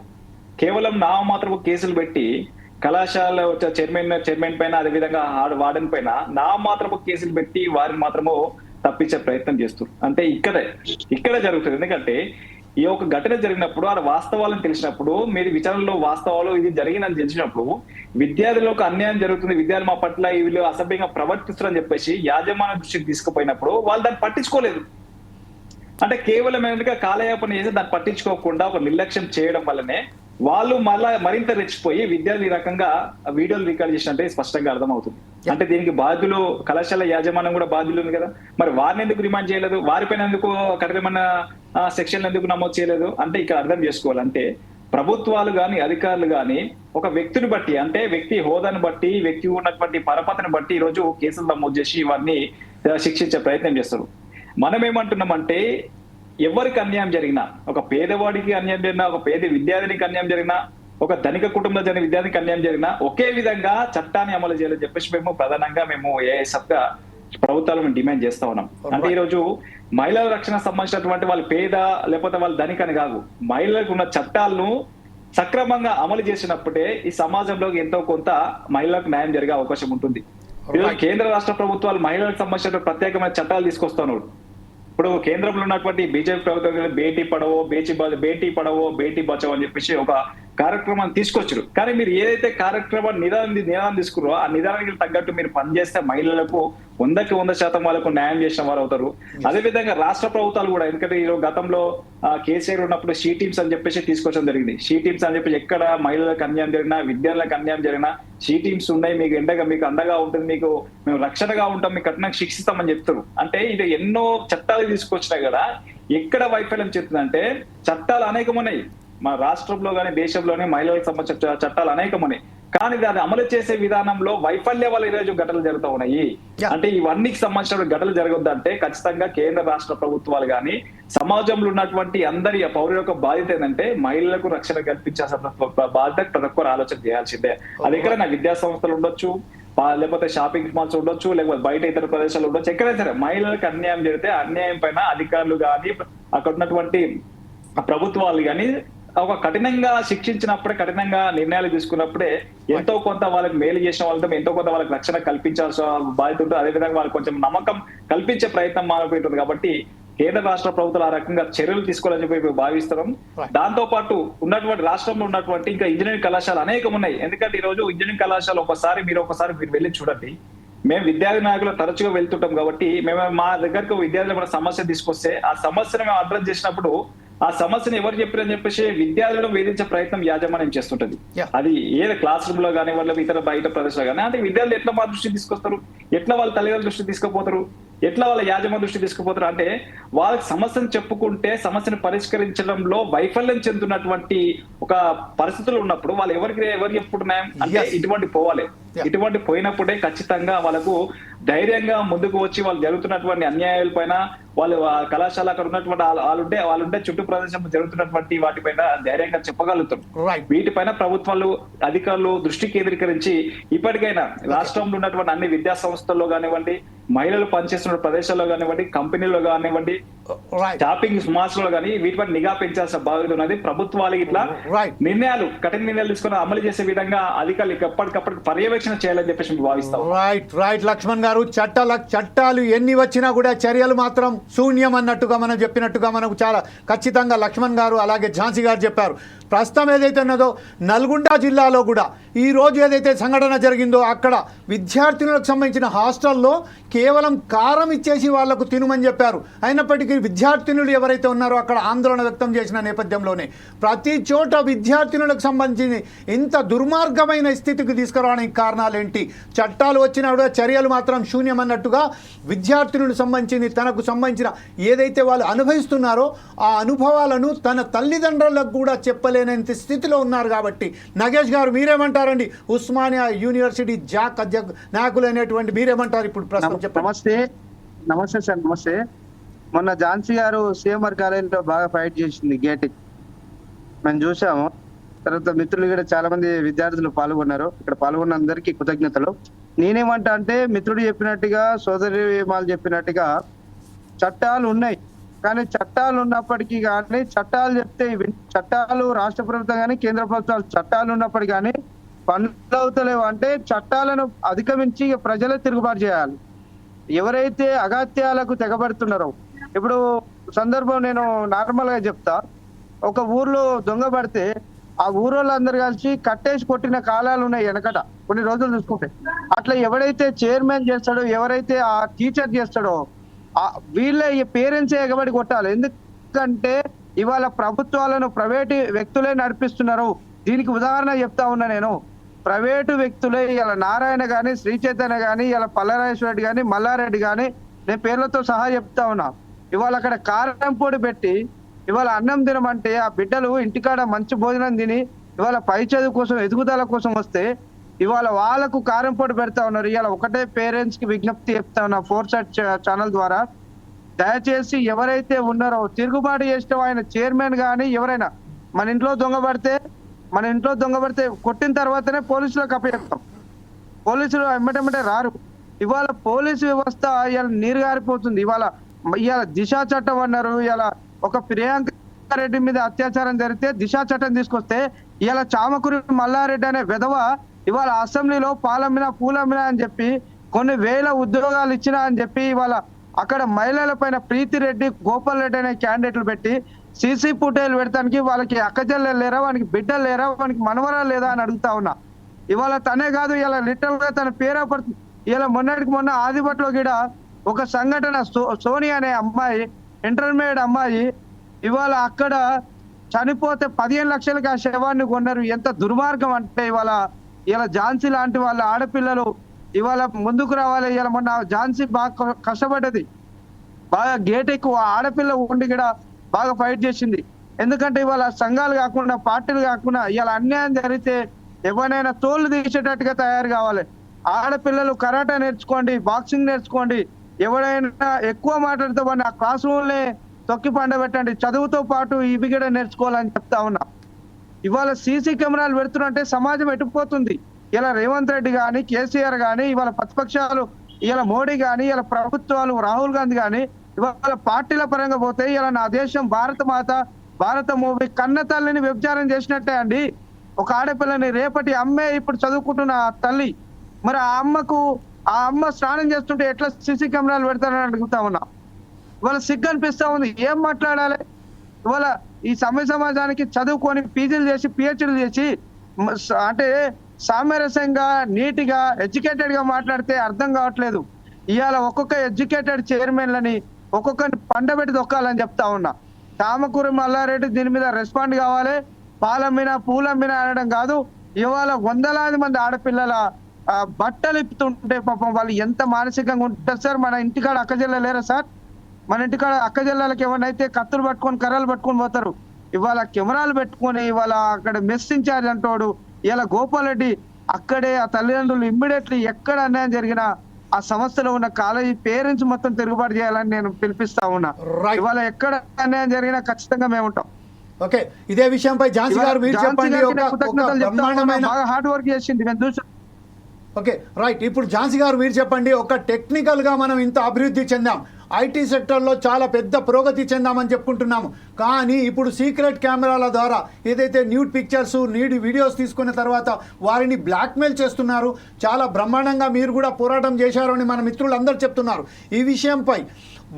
కేవలం నామమాత్రపు కేసులు పెట్టి కళాశాల చైర్మన్ పైన, అదేవిధంగా వార్డెన్ పైన నామమాత్రపు కేసులు పెట్టి వారిని మాత్రము తప్పించే ప్రయత్నం చేస్తారు. అంటే ఇక్కడే జరుగుతుంది. ఎందుకంటే ఈ ఒక ఘటన జరిగినప్పుడు ఆ వాస్తవాలను తెలిసినప్పుడు, మీరు విచారణలో వాస్తవాలు ఇది జరిగిందని తెలిసినప్పుడు విద్యార్థులకు అన్యాయం జరుగుతుంది, విద్యార్థులు మా పట్ల వీళ్ళు అసభ్యంగా ప్రవర్తిస్తారని చెప్పేసి యాజమాన్య దృష్టికి తీసుకుపోయినప్పుడు వాళ్ళు దాన్ని పట్టించుకోలేదు. అంటే కేవలం ఏంటంటే కాలయాపన చేసి దాన్ని పట్టించుకోకుండా ఒక నిర్లక్ష్యం చేయడం వల్లనే వాళ్ళు మరింత రెచ్చిపోయి విద్యార్థులు ఈ రకంగా వీడియోలు రికార్డ్ చేసినట్టే స్పష్టంగా అర్థమవుతుంది. అంటే దీనికి బాధ్యులు కళాశాల యాజమాన్యం కూడా బాధ్యులు ఉంది కదా, మరి వారిని ఎందుకు రిమాండ్ చేయలేదు? వారిపైన ఎందుకు కఠినమైన సెక్షన్లు ఎందుకు నమోదు చేయలేదు? అంటే ఇక్కడ అర్థం చేసుకోవాలంటే ప్రభుత్వాలు కానీ అధికారులు కానీ ఒక వ్యక్తిని బట్టి, అంటే వ్యక్తి హోదాను బట్టి, వ్యక్తి ఉన్నటువంటి పరపతిని బట్టి ఈ రోజు కేసులు నమోదు చేసి ఇవన్నీ శిక్షించే ప్రయత్నం చేస్తారు. మనం ఏమంటున్నామంటే ఎవరికి అన్యాయం జరిగినా, ఒక పేదవాడికి అన్యాయం జరిగినా, ఒక పేద విద్యార్థినికి అన్యాయం జరిగినా, ఒక ధనిక కుటుంబంలో జరిగిన విద్యార్థికి అన్యాయం జరిగినా ఒకే విధంగా చట్టాన్ని అమలు చేయాలని చెప్పేసి మేము ఏఎస్ఎఫ్ గా ప్రభుత్వాలను డిమాండ్ చేస్తా ఉన్నాం. అంటే ఈ రోజు మహిళల రక్షణ సంబంధించినటువంటి వాళ్ళు పేద లేకపోతే వాళ్ళు ధనికని కాదు, మహిళలకు ఉన్న చట్టాలను సక్రమంగా అమలు చేసినప్పుడే ఈ సమాజంలో ఎంతో కొంత మహిళలకు న్యాయం జరిగే అవకాశం ఉంటుంది. ఈరోజు కేంద్ర రాష్ట్ర ప్రభుత్వాలు మహిళలకు సంబంధించిన ప్రత్యేకమైన చట్టాలు తీసుకొస్తున్నారు. ఇప్పుడు కేంద్రంలో ఉన్నటువంటి బీజేపీ ప్రభుత్వం బేటీ పడవో బేటీ బచావో అని చెప్పేసి ఒక కార్యక్రమాన్ని తీసుకొచ్చారు. కానీ మీరు ఏదైతే కార్యక్రమాన్ని నిదానం తీసుకున్నారో ఆ నిదానానికి తగ్గట్టు మీరు పనిచేస్తే మహిళలకు 100% వాళ్ళకు న్యాయం చేసిన వారు అవుతారు. అదేవిధంగా రాష్ట్ర ప్రభుత్వాలు కూడా, ఎందుకంటే ఈ గతంలో కేసీఆర్ ఉన్నప్పుడు షీ టీమ్స్ అని చెప్పేసి తీసుకొచ్చడం జరిగింది. షీ టీమ్స్ అని చెప్పేసి ఎక్కడ మహిళలకు అన్యాయం జరిగినా, విద్యార్థులకు అన్యాయం జరిగినా షీ టీమ్స్ ఉన్నాయి, మీకు అండగా ఉంటుంది, మేము రక్షణగా ఉంటాం, మీకు కఠినంగా శిక్షిస్తామని చెప్తారు. అంటే ఇది ఎన్నో చట్టాలు తీసుకొచ్చినా కదా ఎక్కడ వైఫల్యం చెప్తుందంటే చట్టాలు అనేకమున్నాయి మన రాష్ట్రంలో కానీ దేశంలోనే మహిళలకు సంబంధించిన చట్టాలు అనేకమున్నాయి, కానీ దాన్ని అమలు చేసే విధానంలో వైఫల్య వల్ల ఈరోజు ఘటనలు జరుగుతూ ఉన్నాయి. అంటే ఇవన్నీకి సంబంధించిన ఘటనలు జరగొద్దంటే ఖచ్చితంగా కేంద్ర రాష్ట్ర ప్రభుత్వాలు కానీ సమాజంలో ఉన్నటువంటి అందరి పౌరుల యొక్క బాధ్యత ఏంటంటే మహిళలకు రక్షణ కల్పించాల్సిన బాధ్యత ప్రతి ఒక్కరు ఆలోచన చేయాల్సిందే. అది ఎక్కడైనా విద్యా సంస్థలు ఉండొచ్చు, లేకపోతే షాపింగ్ మాల్స్ ఉండొచ్చు, లేకపోతే బయట ఇతర ప్రదేశాలు ఉండొచ్చు, ఎక్కడైనా సరే మహిళలకు అన్యాయం జరిగితే అన్యాయం పైన అధికారులు కానీ అక్కడ ఉన్నటువంటి ప్రభుత్వాలు కానీ ఒక కఠినంగా శిక్షించినప్పుడే, కఠినంగా నిర్ణయాలు తీసుకున్నప్పుడే ఎంతో కొంత వాళ్ళకి మేలు చేసిన వాళ్ళతో ఎంతో కొంత వాళ్ళకి రక్షణ కల్పించాల్సిన బాధ్యత ఉంటుంది. అదేవిధంగా వాళ్ళకి కొంచెం నమ్మకం కల్పించే ప్రయత్నం మారిపోతుంది. కాబట్టి కేంద్ర రాష్ట్ర ప్రభుత్వాలు ఆ రకంగా చర్యలు తీసుకోవాలని చెప్పి భావిస్తున్నాం. దాంతో పాటు ఉన్నటువంటి రాష్ట్రంలో ఉన్నటువంటి ఇంకా ఇంజనీరింగ్ కళాశాలలు అనేకం ఉన్నాయి. ఎందుకంటే ఈ రోజు ఇంజనీరింగ్ కళాశాల ఒకసారి మీరు వెళ్ళి చూడండి. మేము విద్యార్థి నాయకులు తరచుగా వెళ్తుంటాం కాబట్టి మా దగ్గరకు విద్యార్థులు మన సమస్య తీసుకొస్తే ఆ సమస్యను మేము అడ్రస్ చేసినప్పుడు ఆ సమస్యను ఎవరు చెప్పారని చెప్పేసి విద్యార్థులను వేధించే ప్రయత్నం యాజమాన్యం చేస్తుంటది. అది ఏదో క్లాస్ రూమ్ లో కానీ వాళ్ళ ఇతర బయట ప్రదేశాలు కానీ, అంటే విద్యార్థులు ఎట్లా మా దృష్టికి తీసుకొస్తారు, ఎట్లా వాళ్ళ తల్లిదండ్రుల దృష్టికి తీసుకుపోతారు? ఎట్లా వాళ్ళ యాజమాన్య దృష్టి తీసుకుపోతారు అంటే వాళ్ళకి సమస్యను చెప్పుకుంటే సమస్యను పరిష్కరించడంలో వైఫల్యం చెందుతున్నటువంటి ఒక పరిస్థితులు ఉన్నప్పుడు వాళ్ళు ఎవరికి చెప్పుకుంటున్నాం అంటే Yes. ఇటువంటి పోవాలి. Yeah. ఇటువంటి పోయినప్పుడే ఖచ్చితంగా వాళ్ళకు ధైర్యంగా ముందుకు వచ్చి వాళ్ళు జరుగుతున్నటువంటి అన్యాయాల పైన వాళ్ళు ఆ కళాశాల అక్కడ ఉన్నటువంటి వాళ్ళుంటే చుట్టూ ప్రదేశంలో జరుగుతున్నటువంటి వాటిపైన ధైర్యంగా చెప్పగలుగుతారు. Right. వీటిపైన ప్రభుత్వాలు అధికారులు దృష్టి కేంద్రీకరించి ఇప్పటికైనా రాష్ట్రంలో ఉన్నటువంటి అన్ని విద్యా సంస్థల్లో కానివ్వండి, మహిళలు పనిచేస్తున్న ప్రదేశాల్లో కానివ్వండి, కంపెనీల్లో కానివ్వండి, రైట్ షాపింగ్ మాల్స్ లో కానీ వీటిపై నిఘా పెంచాల్సిన బాధ్యత ఉన్నది. ప్రభుత్వాలు ఇట్లా Right. కఠిన నిర్ణయాలు తీసుకుని అమలు చేసే విధంగా అధికారులు ఎప్పటికప్పుడు పర్యవేక్షణ చేయాలని చెప్పేసి మేము భావిస్తాం. రైట్ లక్ష్మణ్ గారు, చట్టాలు ఎన్ని వచ్చినా కూడా చర్యలు మాత్రం శూన్యం అన్నట్టుగా మనం చెప్పినట్టుగా మనకు చాలా ఖచ్చితంగా లక్ష్మణ్ గారు అలాగే ఝాన్సీ గారు చెప్పారు. ప్రస్తుతం ఏదైతే ఉన్నదో నల్గొండ జిల్లాలో కూడా ఈ రోజు ఏదైతే సంఘటన జరిగిందో అక్కడ విద్యార్థినులకు సంబంధించిన హాస్టల్లో కేవలం కారం ఇచ్చేసి వాళ్లకు తినమని చెప్పారు. అయినప్పటికీ విద్యార్థినులు ఎవరైతే ఉన్నారో అక్కడ ఆందోళన వ్యక్తం చేసిన నేపథ్యంలోనే ప్రతి చోట విద్యార్థినులకు సంబంధించి ఇంత దుర్మార్గమైన స్థితికి తీసుకురావడానికి కారణాలు ఏంటి? చట్టాలు వచ్చినా కూడా చర్యలు మాత్రం శూన్యం అన్నట్టుగా విద్యార్థినులకు సంబంధించింది తనకు సంబంధించిన ఏదైతే వాళ్ళు అనుభవిస్తున్నారో ఆ అనుభవాలను తన తల్లిదండ్రులకు కూడా చెప్పలేనంత స్థితిలో ఉన్నారు. కాబట్టి నగేష్ గారు మీరేమంటారండి? ఉస్మానియా యూనివర్సిటీ జాక్ నాయకులు అనేటువంటి మీరేమంటారు ఇప్పుడు ప్రస్తుతం చెప్పండి. నమస్తే సార్. నమస్తే. మొన్న ఝాన్సీ గారు సిఎంఆర్ కాలేజీలో బాగా ఫైట్ చేసింది గేట్, మేము చూసాము. తర్వాత మిత్రులు కూడా చాలా మంది విద్యార్థులు పాల్గొన్నారు. ఇక్కడ పాల్గొన్న అందరికీ కృతజ్ఞతలు. నేనేమంటా అంటే మిత్రుడు చెప్పినట్టుగా, సోదరి వాళ్ళు చెప్పినట్టుగా చట్టాలు ఉన్నాయి, కానీ చట్టాలు ఉన్నప్పటికీ కానీ చట్టాలు చెప్తే చట్టాలు రాష్ట్ర ప్రభుత్వం కానీ కేంద్ర ప్రభుత్వాలు చట్టాలు ఉన్నప్పటికీ కానీ పనులు అవుతలేవు. అంటే చట్టాలను అధిగమించి ప్రజలే తిరుగుబాటు చేయాలి. ఎవరైతే అగత్యాలకు తెగబడుతున్నారో, ఇప్పుడు సందర్భం నేను నార్మల్ గా చెప్తా, ఒక ఊర్లో దొంగ పడితే ఆ ఊరోళ్ళందరూ కలిసి కట్టేసి కొట్టిన కాలాలు ఉన్నాయి వెనకట కొన్ని రోజులు చూసుకుంటే. అట్లా ఎవడైతే చైర్మన్ చేస్తాడో, ఎవరైతే ఆ టీచర్ చేస్తాడో వీళ్ళ పేరెంట్స్ ఎగబడి కొట్టాలి. ఎందుకంటే ఇవాళ ప్రభుత్వాలను ప్రైవేటు వ్యక్తులే నడిపిస్తున్నారు. దీనికి ఉదాహరణ చెప్తా ఉన్నా నేను. ప్రైవేటు వ్యక్తులే ఇలా నారాయణ గాని, శ్రీ చైతన్య గాని, ఇలా పల్లరాజేశ్వర రెడ్డి గాని, మల్లారెడ్డి గాని, నేను పేర్లతో సహా చెప్తా ఉన్నా. ఇవాళ అక్కడ కారం పొడి పెట్టి ఇవాళ అన్నం తినమంటే ఆ బిడ్డలు ఇంటికాడ మంచి భోజనం తిని ఇవాళ పై చదువు కోసం ఎదుగుదల కోసం వస్తే ఇవాళ వాళ్ళకు కారం పొడి పెడతా ఉన్నారు. ఇవాళ ఒకటే పేరెంట్స్ కి విజ్ఞప్తి చెప్తా ఉన్నా 4 ఛానల్ ద్వారా, దయచేసి ఎవరైతే ఉన్నారో తిరుగుబాటు చేసిన ఆయన చైర్మన్ కానీ ఎవరైనా మన ఇంట్లో దొంగ పడితే కొట్టిన తర్వాతనే పోలీసులకు అప్పచెప్తాం. పోలీసులు ఎమ్మటెమ్మటే రారు. ఇవాళ పోలీసు వ్యవస్థ ఇవాళ నీరు గారిపోతుంది. ఇవాళ దిశ చట్టం అన్నారు. ఇవాళ ఒక ప్రియాంక రెడ్డి మీద అత్యాచారం జరిగితే దిశ చట్టం తీసుకొస్తే ఇవాళ చామకూరి మల్లారెడ్డి అనే విధవ ఇవాళ అసెంబ్లీలో పాలమ్మినా పూలమ్మినా అని చెప్పి కొన్ని వేల ఉద్యోగాలు ఇచ్చినా అని చెప్పి ఇవాళ అక్కడ మహిళల పైన ప్రీతి రెడ్డి, గోపాల్ రెడ్డి అనే క్యాండిడేట్లు పెట్టి సీసీ ఫుటేజ్ పెడతానికి వాళ్ళకి అక్కచెల్లెలు లేరా, వానికి బిడ్డలు లేరా, వానికి మనవరాలు లేదా అని అడుగుతా ఉన్నా. ఇవాళ తనే కాదు, ఇలా లిటరల్ గా తన పేరే పడుతుంది. ఇలా మొన్న ఆదిపట్లో కూడా ఒక సంఘటన, సోనియా అనే అమ్మాయి, ఇంటర్మీడియట్ అమ్మాయి ఇవాళ అక్కడ చనిపోతే 15 లక్షలకి ఆ శవాన్ని కొన్నారు. ఎంత దుర్మార్గం అంటే ఇవాళ ఝాన్సీ లాంటి వాళ్ళ ఆడపిల్లలు ఇవాళ ముందుకు రావాలి. ఇవాళ మొన్న ఝాన్సీ బాగా కష్టపడ్డది, బాగా గేట్ ఎక్కువ ఆడపిల్ల ఉండి కూడా బాగా ఫైట్ చేసింది. ఎందుకంటే ఇవాళ సంఘాలు కాకుండా, పార్టీలు కాకుండా ఇవాళ అన్యాయం జరిగితే ఎవరైనా తోళ్లు తీసేటట్టుగా తయారు కావాలి. ఆడపిల్లలు కరాటే నేర్చుకోండి, బాక్సింగ్ నేర్చుకోండి. ఎవరైనా ఎక్కువ మాట్లాడితే వాడిని ఆ క్లాస్ రూమ్లే తొక్కి పండబెట్టండి. చదువుతో పాటు ఇవి కూడా నేర్చుకోవాలని చెప్తా ఉన్నా. ఇవాళ సీసీ కెమెరాలు పెడుతున్నట్టే సమాజం ఎటుపోతుంది. ఇలా రేవంత్ రెడ్డి కానీ, కేసీఆర్ కానీ, ఇవాళ ప్రతిపక్షాలు, ఇలా మోడీ కానీ, ఇలా ప్రభుత్వాలు, రాహుల్ గాంధీ కానీ ఇవాళ పార్టీల పరంగా పోతే ఇలా నా దేశం భారత మాత, భారత మూవీ కన్న తల్లిని వ్యభిచారం చేసినట్టే అండి. ఒక ఆడపిల్లని రేపటి అమ్మే ఇప్పుడు చదువుకుంటున్న తల్లి, మరి ఆ అమ్మ స్నానం చేస్తుంటే ఎట్లా సీసీ కెమెరాలు పెడతారని అడుగుతా ఉన్నా. ఇవాళ సిగ్గు అనిపిస్తా ఉంది. ఏం మాట్లాడాలి? ఇవాళ ఈ సమాజానికి చదువుకొని పీజీలు చేసి, పిహెచ్డీలు చేసి, అంటే సామరస్యంగా, నీట్గా, ఎడ్యుకేటెడ్ గా మాట్లాడితే అర్థం కావట్లేదు. ఇవాళ ఒక్కొక్క ఎడ్యుకేటెడ్ చైర్మన్లని ఒక్కొక్కరిని పండబెట్టి దొక్కాలని చెప్తా ఉన్నా. చామకూరి మల్లారెడ్డి దీని మీద రెస్పాండ్ కావాలి. పాలమ్మినా పూలమ్మినా అనడం కాదు. ఇవాళ వందలాది మంది ఆడపిల్లల బట్టలు ఇప్పుతుంటే పాపం వాళ్ళు ఎంత మానసికంగా ఉంటారు సార్. మన ఇంటికాడ అక్కజెల్ల లేరా సార్? మన ఇంటికాడ అక్కజెల్లలకి ఎవరినైతే కత్తులు పట్టుకొని కర్రలు పట్టుకొని పోతారు. ఇవాళ కెమెరాలు పెట్టుకొని ఇవాళ అక్కడ మెస్ ఇన్ఛార్జ్ అంటాడు. ఇలా గోపాల్ రెడ్డి అక్కడే ఆ తల్లిదండ్రులు ఇమ్మీడియట్లీ ఎక్కడ అన్యాయం జరిగినా ఆ సంస్థలో ఉన్న కాలేజీ పేరెంట్స్ మొత్తం తిరుగుబాటు చేయాలని నేను పిలిపిస్తా ఉన్నా. Right. ఇవాళ ఎక్కడ అన్యాయం జరిగినా ఖచ్చితంగా మేము ఉంటాం. ఓకే, ఇదే విషయంపై ఝాన్సీ గారు మీరు ఝాన్సీ చెప్పండి. గారికి ఒక నేను కృతజ్ఞతలు చెప్తా ఉన్నా. బ్రహ్మాండమైన బాగా హార్డ్ వర్క్ చేసింది మేము చూసాం. ఓకే రైట్, ఇప్పుడు ఝాన్సీ గారు మీరు చెప్పండి. ఒక టెక్నికల్గా మనం ఇంత అభివృద్ధి చెందాం, ఐటీ సెక్టర్లో చాలా పెద్ద పురోగతి చెందామని చెప్పుకుంటున్నాము. కానీ ఇప్పుడు సీక్రెట్ కెమెరాల ద్వారా ఏదైతే న్యూడ్ పిక్చర్స్ న్యూడ్ వీడియోస్ తీసుకున్న తర్వాత వారిని బ్లాక్మెయిల్ చేస్తున్నారు. చాలా బ్రహ్మాండంగా మీరు కూడా పోరాటం చేశారు అని మన మిత్రులు అందరూ చెప్తున్నారు. ఈ విషయంపై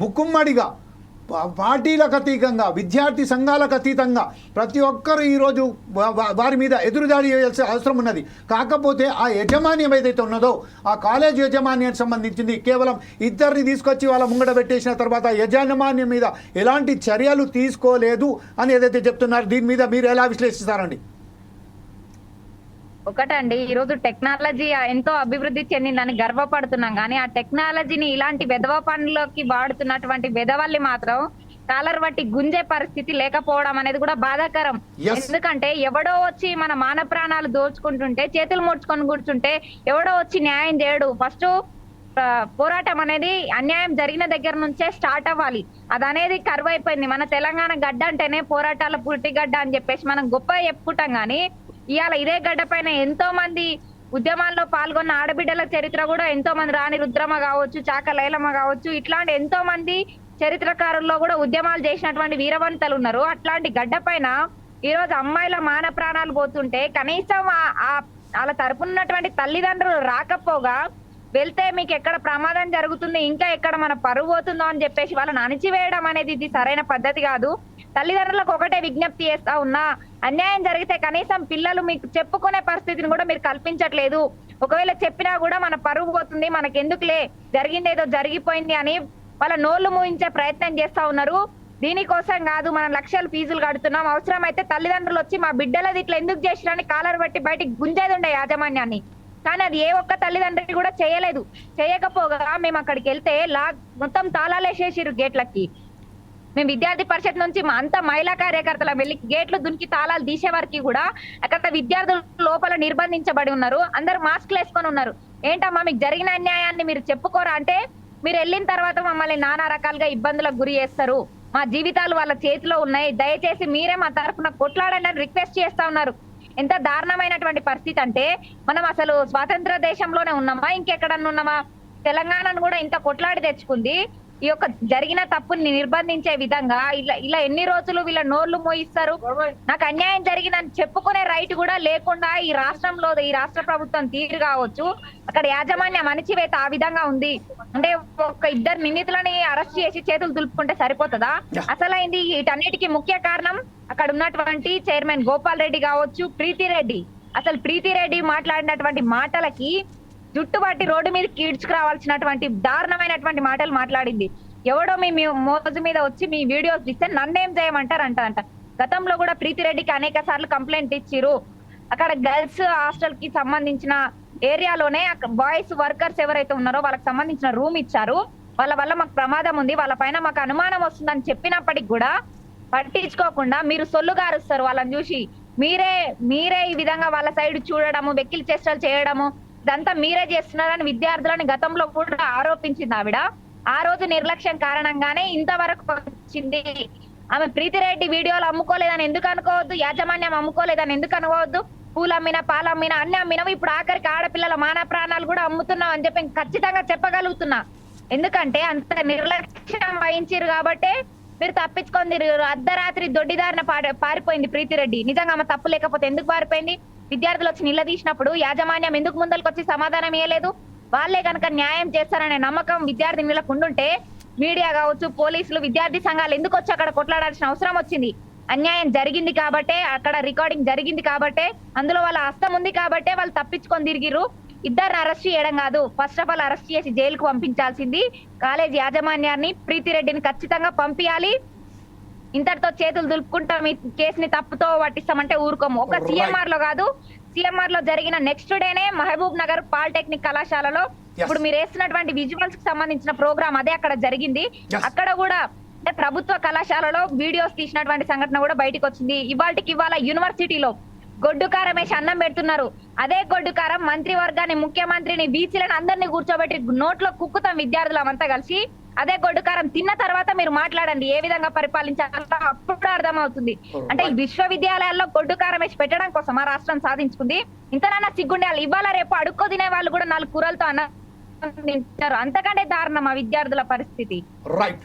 ముక్కుమ్మడిగా పార్టీలకు అతీతంగా విద్యార్థి సంఘాలకు అతీతంగా ప్రతి ఒక్కరు ఈరోజు వారి మీద ఎదురుదాడి చేయాల్సిన అవసరం ఉన్నది. కాకపోతే ఆ యజమాన్యం ఏదైతే ఉన్నదో ఆ కాలేజ్ యజమాన్యానికి సంబంధించింది కేవలం ఇద్దరిని తీసుకొచ్చి వాళ్ళ ముంగడ పెట్టేసిన తర్వాత యజమాన్యం మీద ఎలాంటి చర్యలు తీసుకోలేదు అని ఏదైతే చెప్తున్నారు, దీని మీద మీరు ఎలా విశ్లేషిస్తారండి? ఒకటండి, ఈరోజు టెక్నాలజీ ఎంతో అభివృద్ధి చెందిందని గర్వపడుతున్నాం, కానీ ఆ టెక్నాలజీని ఇలాంటి వెధవ పనులకి వాడుతున్నటువంటి వెధవల్ని మాత్రం కాలర్ బట్టి గుంజే పరిస్థితి లేకపోవడం అనేది కూడా బాధాకరం. Yes. ఎందుకంటే ఎవడో వచ్చి మన మాన ప్రాణాలు దోచుకుంటుంటే చేతులు ముడుచుకొని కూర్చుంటే ఎవడో వచ్చి న్యాయం చేయడు. ఫస్ట్ పోరాటం అనేది అన్యాయం జరిగిన దగ్గర నుంచే స్టార్ట్ అవ్వాలి. అదనేది కరువైపోయింది. మన తెలంగాణ గడ్డ అంటేనే పోరాటాల పుట్టి గడ్డ అని చెప్పేసి మనం గొప్ప చెప్పుకుంటాం, కానీ ఇవాళ ఇదే గడ్డ పైన ఎంతో మంది ఉద్యమాల్లో పాల్గొన్న ఆడబిడ్డల చరిత్ర కూడా ఎంతో మంది, రాణి రుద్రమ కావచ్చు, చాక లైలమ్మ కావచ్చు, ఇట్లాంటి ఎంతో మంది చరిత్రకారుల్లో కూడా ఉద్యమాలు చేసినటువంటి వీరవంతలు ఉన్నారు. అట్లాంటి గడ్డ పైన ఈ రోజు అమ్మాయిల మాన ప్రాణాలు పోతుంటే కనీసం వాళ్ళ తరపునటువంటి తల్లిదండ్రులు రాకపోగా వెళ్తే మీకు ఎక్కడ ప్రమాదం జరుగుతుంది, ఇంకా ఎక్కడ మన పరువు పోతుందో అని చెప్పేసి వాళ్ళని అణిచివేయడం అనేది ఇది సరైన పద్ధతి కాదు. తల్లిదండ్రులకు ఒకటే విజ్ఞప్తి చేస్తా ఉన్నా, అన్యాయం జరిగితే కనీసం పిల్లలు మీకు చెప్పుకునే పరిస్థితిని కూడా మీరు కల్పించట్లేదు. ఒకవేళ చెప్పినా కూడా మన పరువు పోతుంది, మనకెందుకులే జరిగింది ఏదో జరిగిపోయింది అని వాళ్ళ నోళ్లు మూయించే ప్రయత్నం చేస్తా ఉన్నారు. దీనికోసం కాదు మనం లక్షలు ఫీజులు కడుతున్నాం, అవసరమైతే తల్లిదండ్రులు వచ్చి మా బిడ్డలది ఇట్లా ఎందుకు చేసిరని కాలర్ బట్టి బయటికి గుంజేది ఉండే యాజమాన్యాన్ని. కానీ అది ఏ ఒక్క తల్లిదండ్రులు కూడా చేయలేదు. చేయకపోగా మేము అక్కడికి వెళ్తే మొత్తం తాళాలేసేసిరు గేట్లకి. మేము విద్యార్థి పరిషత్ నుంచి అంత మహిళా కార్యకర్తల వెళ్ళి గేట్లు దునికి తాళాలు తీసే వరకు కూడా అక్కడ విద్యార్థులు లోపల నిర్బంధించబడి ఉన్నారు. అందరు మాస్క్లు వేసుకొని ఉన్నారు. ఏంటమ్మా మీకు జరిగిన అన్యాయాన్ని మీరు చెప్పుకోరా అంటే, మీరు వెళ్ళిన తర్వాత మమ్మల్ని నానా రకాలుగా ఇబ్బందులకు గురి చేస్తారు, మా జీవితాలు వాళ్ళ చేతిలో ఉన్నాయి, దయచేసి మీరే మా తరఫున కొట్లాడండి అని రిక్వెస్ట్ చేస్తా ఉన్నారు. ఎంత దారుణమైనటువంటి పరిస్థితి అంటే, మనం అసలు స్వాతంత్ర దేశంలోనే ఉన్నామా, ఇంకెక్కడన్నా ఉన్నామా? తెలంగాణను కూడా ఇంత కొట్లాడి తెచ్చుకుంది ఈ యొక్క జరిగిన తప్పుని నిర్బంధించే విధంగా ఇలా ఎన్ని రోజులు వీళ్ళ నోళ్లు మోయిస్తారు? నాకు అన్యాయం జరిగిందని చెప్పుకునే రైట్ కూడా లేకుండా ఈ రాష్ట్రంలో ఈ రాష్ట్ర ప్రభుత్వం తీరు కావచ్చు, అక్కడ యాజమాన్యం అణిచివేత ఆ విధంగా ఉంది. అంటే ఒక ఇద్దరు నిందితులని అరెస్ట్ చేసి చేతులు దులుపుకుంటే సరిపోతుందా? అసలైంది వీటన్నిటికీ ముఖ్య కారణం అక్కడ ఉన్నటువంటి చైర్మన్ గోపాల్ రెడ్డి కావచ్చు, ప్రీతి రెడ్డి. అసలు ప్రీతి రెడ్డి మాట్లాడినటువంటి మాటలకి జుట్టుబట్టి రోడ్డు మీద కీడ్చుకురావాల్సినటువంటి దారుణమైనటువంటి మాటలు మాట్లాడింది. ఎవడో మీ మోజు మీద వచ్చి మీ వీడియోస్ ఇస్తే నన్నేం చేయమంటారంట. గతంలో కూడా ప్రీతి రెడ్డికి అనేక సార్లు కంప్లైంట్ ఇచ్చిరు. అక్కడ గర్ల్స్ హాస్టల్ కి సంబంధించిన ఏరియాలోనే బాయ్స్ వర్కర్స్ ఎవరైతే ఉన్నారో వాళ్ళకి సంబంధించిన రూమ్ ఇచ్చారు. వాళ్ళ వల్ల మాకు ప్రమాదం ఉంది, వాళ్ళ పైన మాకు అనుమానం వస్తుందని చెప్పినప్పటికి కూడా పట్టించుకోకుండా మీరు సొల్లుగారుస్తారు వాళ్ళని చూసి. మీరే ఈ విధంగా వాళ్ళ సైడ్ చూడడము, వెక్కిలి చేష్టలు చేయడము, ఇదంతా మీరే చేస్తున్నారని విద్యార్థులని గతంలో కూడా ఆరోపించింది ఆవిడ. ఆ రోజు నిర్లక్ష్యం కారణంగానే ఇంతవరకు వచ్చింది. ఆమె ప్రీతిరెడ్డి వీడియోలు అమ్ముకోలేదని ఎందుకు అనుకోవద్దు, యాజమాన్యం అమ్ముకోలేదని ఎందుకు అనుకోవద్దు? పూలు అమ్మినా, పాలు అమ్మినా, అన్ని అమ్మినావు, ఇప్పుడు ఆఖరికి ఆడపిల్లల మాన ప్రాణాలు కూడా అమ్ముతున్నావు అని చెప్పి ఖచ్చితంగా చెప్పగలుగుతున్నా. ఎందుకంటే అంత నిర్లక్ష్యం వహించారు కాబట్టే మీరు తప్పించుకొని అర్ధరాత్రి దొడ్డిదారిన పారిపోయింది ప్రీతిరెడ్డి. నిజంగా ఆమె తప్పు లేకపోతే ఎందుకు పారిపోయింది? విద్యార్థులు వచ్చి నిలదీసినప్పుడు యాజమాన్యం ఎందుకు ముందరికి వచ్చి సమాధానం ఇవ్వలేదు? వాళ్ళే కనుక న్యాయం చేస్తారనే నమ్మకం విద్యార్థినులకు ఉండుంటే మీడియా కావచ్చు, పోలీసులు, విద్యార్థి సంఘాలు ఎందుకు వచ్చి అక్కడ కొట్లాడాల్సిన అవసరం వచ్చింది? అన్యాయం జరిగింది కాబట్టే, అక్కడ రికార్డింగ్ జరిగింది కాబట్టే, అందులో వాళ్ళ హస్తం ఉంది కాబట్టే వాళ్ళు తప్పించుకొని తిరిగిరు. ఇద్దరు అరెస్ట్ చేయడం కాదు, ఫస్ట్ ఆఫ్ ఆల్ అరెస్ట్ చేసి జైలుకు పంపించాల్సింది కాలేజ్ యాజమాన్యాన్ని. ప్రీతిరెడ్డిని ఖచ్చితంగా పంపించాలి. ఇంతటితో చేతులు దులుపుకుంటాం, ఈ కేసుని తప్పుతో పట్టిస్తామంటే ఊరుకోము. ఒక సిఎంఆర్ లో కాదు, సిఎంఆర్ లో జరిగిన నెక్స్ట్ డేనే మహబూబ్ నగర్ పాలిటెక్నిక్ కళాశాలలో ఇప్పుడు మీరు వేస్తున్నటువంటి విజువల్స్ కి సంబంధించిన ప్రోగ్రామ్ అదే అక్కడ జరిగింది. అక్కడ కూడా అంటే ప్రభుత్వ కళాశాలలో వీడియోస్ తీసినటువంటి సంఘటన కూడా బయటకు వచ్చింది. ఇవాళ యూనివర్సిటీలో గొడ్డు కారం వేసి అన్నం పెడుతున్నారు. అదే గొడ్డు కారం మంత్రివర్గాన్ని, ముఖ్యమంత్రిని, బీసీలను అందరినీ కూర్చోబెట్టి నోట్లో కుక్కుతాం విద్యార్థులంతా కలిసి. అదే గొడ్డు కారం తిన్న తర్వాత మీరు మాట్లాడండి ఏ విధంగా పరిపాలించాలో అప్పుడు అర్థమవుతుంది. అంటే ఈ విశ్వవిద్యాలయాల్లో గొడ్డు కారం వేసి పెట్టడం కోసం ఆ రాష్ట్రం సాధించుకుంది. ఇంతనన్నా సిగ్గుండాలి. ఇవాళ రేపు అడుక్కో తినే వాళ్ళు కూడా 4 కూరలతో అన్న తింటారు. అంతకంటే దారుణం ఆ విద్యార్థుల పరిస్థితి.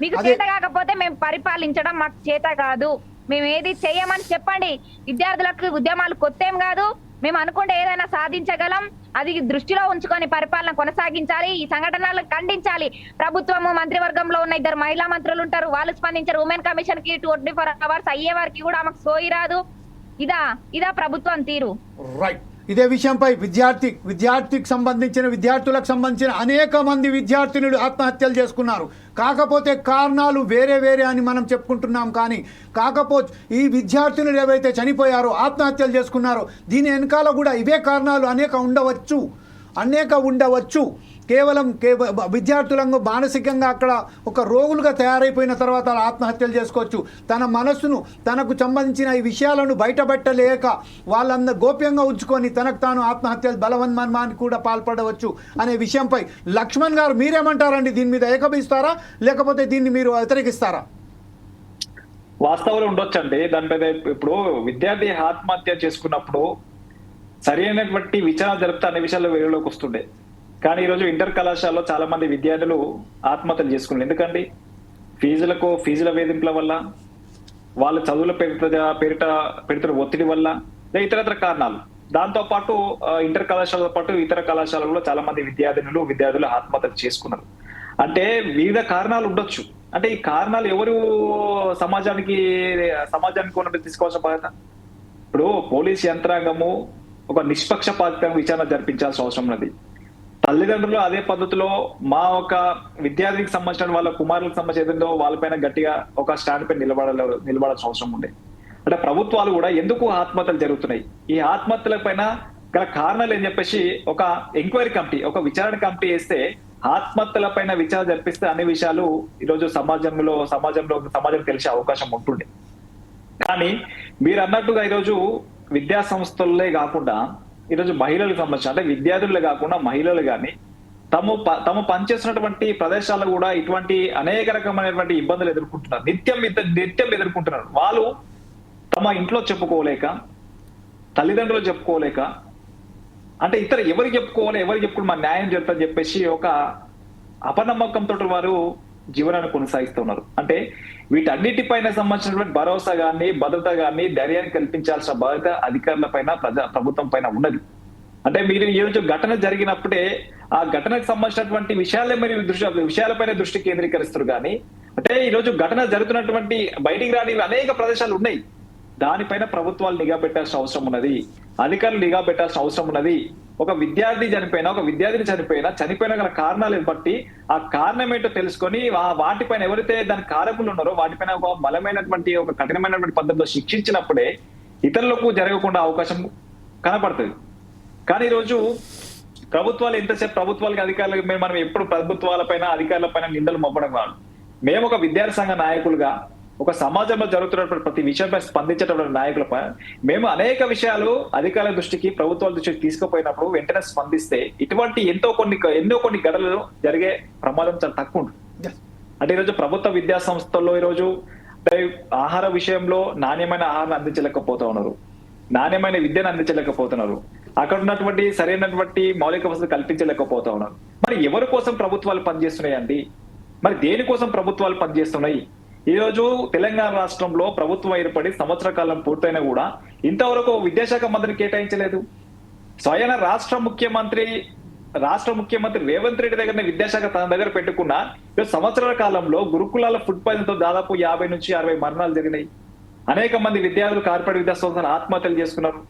మీకు చేత కాకపోతే మేము పరిపాలించడం మాకు చేత కాదు, మేము ఏది చెయ్యమని చెప్పండి. విద్యార్థులకు ఉద్యమాలు కొత్త ఏం కాదు. మేము అనుకుంటే ఏదైనా సాధించగలం. అది దృష్టిలో ఉంచుకొని పరిపాలన కొనసాగించాలి. ఈ సంఘటనలు ఖండించాలి. ప్రభుత్వము మంత్రివర్గంలో ఉన్న 2 మహిళా మంత్రులు ఉంటారు, వాళ్ళు స్పందించారు. ఉమెన్ కమిషన్ కి 24 అవర్స్ అయ్యే వారికి కూడా ఆమెకు సోయి రాదు. ఇదా ప్రభుత్వం తీరు. రైట్. ఇదే విషయంపై విద్యార్థులకు సంబంధించిన అనేక మంది విద్యార్థినులు ఆత్మహత్యలు చేసుకున్నారు. కాకపోతే కారణాలు వేరే అని మనం చెప్పుకుంటున్నాం. కాకపోతే ఈ విద్యార్థినులు ఏవైతే చనిపోయారో, ఆత్మహత్యలు చేసుకున్నారో, దీని వెనకాల కూడా ఇవే కారణాలు అనేక ఉండవచ్చు. కేవలం విద్యార్థులను మానసికంగా అక్కడ ఒక రోగులుగా తయారైపోయిన తర్వాత ఆత్మహత్యలు చేసుకోవచ్చు. తన మనస్సును, తనకు సంబంధించిన ఈ విషయాలను బయటపెట్టలేక వాళ్ళందరూ గోప్యంగా ఉంచుకొని తనకు తాను ఆత్మహత్యలు బలవన్మరణానికి కూడా పాల్పడవచ్చు అనే విషయంపై లక్ష్మణ్ గారు మీరేమంటారండి? దీని మీద ఏకభిస్తారా లేకపోతే దీన్ని మీరు వ్యతిరేకిస్తారా? వాస్తవాలు ఉండొచ్చండి దాని మీద. ఇప్పుడు విద్యార్థి ఆత్మహత్య చేసుకున్నప్పుడు సరైనటువంటి విచారణ జరిపితే అనే విషయాలు వెలుగులోకి వస్తుండే. కానీ ఈరోజు ఇంటర్ కళాశాలలో చాలా మంది విద్యార్థులు ఆత్మహత్యలు చేసుకున్నారు. ఎందుకండి? ఫీజుల వేధింపుల వల్ల, వాళ్ళ చదువుల పెడుతున్న ఒత్తిడి వల్ల, ఇతరత్ర కారణాలు. దాంతో పాటు ఇంటర్ కళాశాలతో పాటు ఇతర కళాశాలలో చాలా మంది విద్యార్థులు ఆత్మహత్యలు చేసుకున్నారు. అంటే వివిధ కారణాలు ఉండొచ్చు. అంటే ఈ కారణాలు ఎవరు సమాజానికి తీసుకోవాల్సిన బాధ్యత? ఇప్పుడు పోలీస్ యంత్రాంగము ఒక నిష్పక్షపాతంగా విచారణ జరిపించాల్సిన అవసరం ఉన్నది. తల్లిదండ్రులు అదే పద్ధతిలో మా ఒక విద్యార్థికి సంబంధించిన వాళ్ళ కుమారులకు సంబంధించిందో వాళ్ళపైన గట్టిగా ఒక స్టాండ్ పై నిలబడాల్సిన అవసరం ఉండే. అంటే ప్రభుత్వాలు కూడా ఎందుకు ఆత్మహత్యలు జరుగుతున్నాయి, ఈ ఆత్మహత్యల పైన గల కారణాలు అని చెప్పేసి ఒక ఎంక్వైరీ కమిటీ, ఒక విచారణ కమిటీ వేస్తే ఆత్మహత్యల పైన విచారణ జరిపిస్తే అన్ని విషయాలు ఈరోజు సమాజం తెలిసే అవకాశం ఉంటుండే. కానీ మీరు అన్నట్టుగా ఈరోజు విద్యా సంస్థలే కాకుండా ఈరోజు మహిళలకు సంబంధించిన, అంటే విద్యార్థులే కాకుండా మహిళలు కానీ తమ పనిచేస్తున్నటువంటి ప్రదేశాల్లో కూడా ఇటువంటి అనేక రకమైనటువంటి ఇబ్బందులు ఎదుర్కొంటున్నారు. నిత్యం ఎదుర్కొంటున్నారు. వాళ్ళు తమ ఇంట్లో చెప్పుకోలేక, తల్లిదండ్రులు చెప్పుకోలేక, అంటే ఎవరికి చెప్పుకుని మా న్యాయం జరుగుతుందని చెప్పేసి ఒక అపనమ్మకంతో వారు జీవనాన్ని కొనసాగిస్తున్నారు. అంటే వీటన్నిటిపైన సంబంధించినటువంటి భరోసా గానీ, భద్రత గానీ, ధైర్యాన్ని కల్పించాల్సిన బాధ్యత అధికారుల పైన, ప్రభుత్వం పైన ఉన్నది. అంటే మీరు ఈ రోజు ఘటన జరిగినప్పుడే ఆ ఘటనకు సంబంధించినటువంటి విషయాలపైన దృష్టి కేంద్రీకరిస్తారు. కానీ అంటే ఈ రోజు ఘటన జరుగుతున్నటువంటి బయటికి రాని అనేక ప్రదేశాలు ఉన్నాయి. దానిపైన ప్రభుత్వాలు నిఘా పెట్టాల్సిన అవసరం ఉన్నది, అధికారులు నిఘా పెట్టాల్సిన అవసరం ఉన్నది. ఒక విద్యార్థిని చనిపోయిన గల కారణాలను బట్టి ఆ కారణం ఏంటో తెలుసుకొని వాటిపైన ఎవరైతే దాని కారకులు ఉన్నారో వాటిపైన ఒక బలమైనటువంటి, ఒక కఠినమైనటువంటి పద్ధతిలో శిక్షించినప్పుడే ఇతరులకు జరగకుండా అవకాశం కనపడుతుంది. కానీ ఈరోజు ప్రభుత్వాలు ఎంతసేపు ప్రభుత్వాలకి అధికారులకు మనం ఎప్పుడు ప్రభుత్వాలపైన అధికారులపైన నిందలు మోపడం కాదు. మేము ఒక విద్యార్థి సంఘ నాయకులుగా ఒక సమాజంలో జరుగుతున్నటువంటి ప్రతి విషయంపై స్పందించేటటువంటి నాయకులపై మేము అనేక విషయాలు అధికారుల దృష్టికి, ప్రభుత్వాల దృష్టికి తీసుకుపోయినప్పుడు వెంటనే స్పందిస్తే ఇటువంటి ఎన్నో కొన్ని ఘటనలు జరిగే ప్రమాదం చాలా తక్కువ ఉంటుంది. అంటే ఈరోజు ప్రభుత్వ విద్యా సంస్థల్లో ఈరోజు ఆహార విషయంలో నాణ్యమైన ఆహారాన్ని అందించలేకపోతా ఉన్నారు, నాణ్యమైన విద్యను అందించలేకపోతున్నారు, అక్కడ ఉన్నటువంటి సరైనటువంటి మౌలిక వసతులు కల్పించలేకపోతా ఉన్నారు. మరి ఎవరి కోసం ప్రభుత్వాలు పనిచేస్తున్నాయండి? మరి దేనికోసం ప్రభుత్వాలు పనిచేస్తున్నాయి? ఈ రోజు తెలంగాణ రాష్ట్రంలో ప్రభుత్వం ఏర్పడి సంవత్సర కాలం పూర్తయినా కూడా ఇంతవరకు విద్యాశాఖ మంత్రిని కేటాయించలేదు. స్వయం రాష్ట్ర ముఖ్యమంత్రి రేవంత్ రెడ్డి దగ్గర విద్యాశాఖ తన దగ్గర పెట్టుకున్న సంవత్సరాల కాలంలో గురుకులాల ఫుడ్ పాయిజన్ తో దాదాపు 50 నుంచి 60 మరణాలు జరిగినాయి. అనేక మంది విద్యార్థులు కార్పొరేట్ విద్యా సంస్థలు ఆత్మహత్యలు చేసుకున్నారు.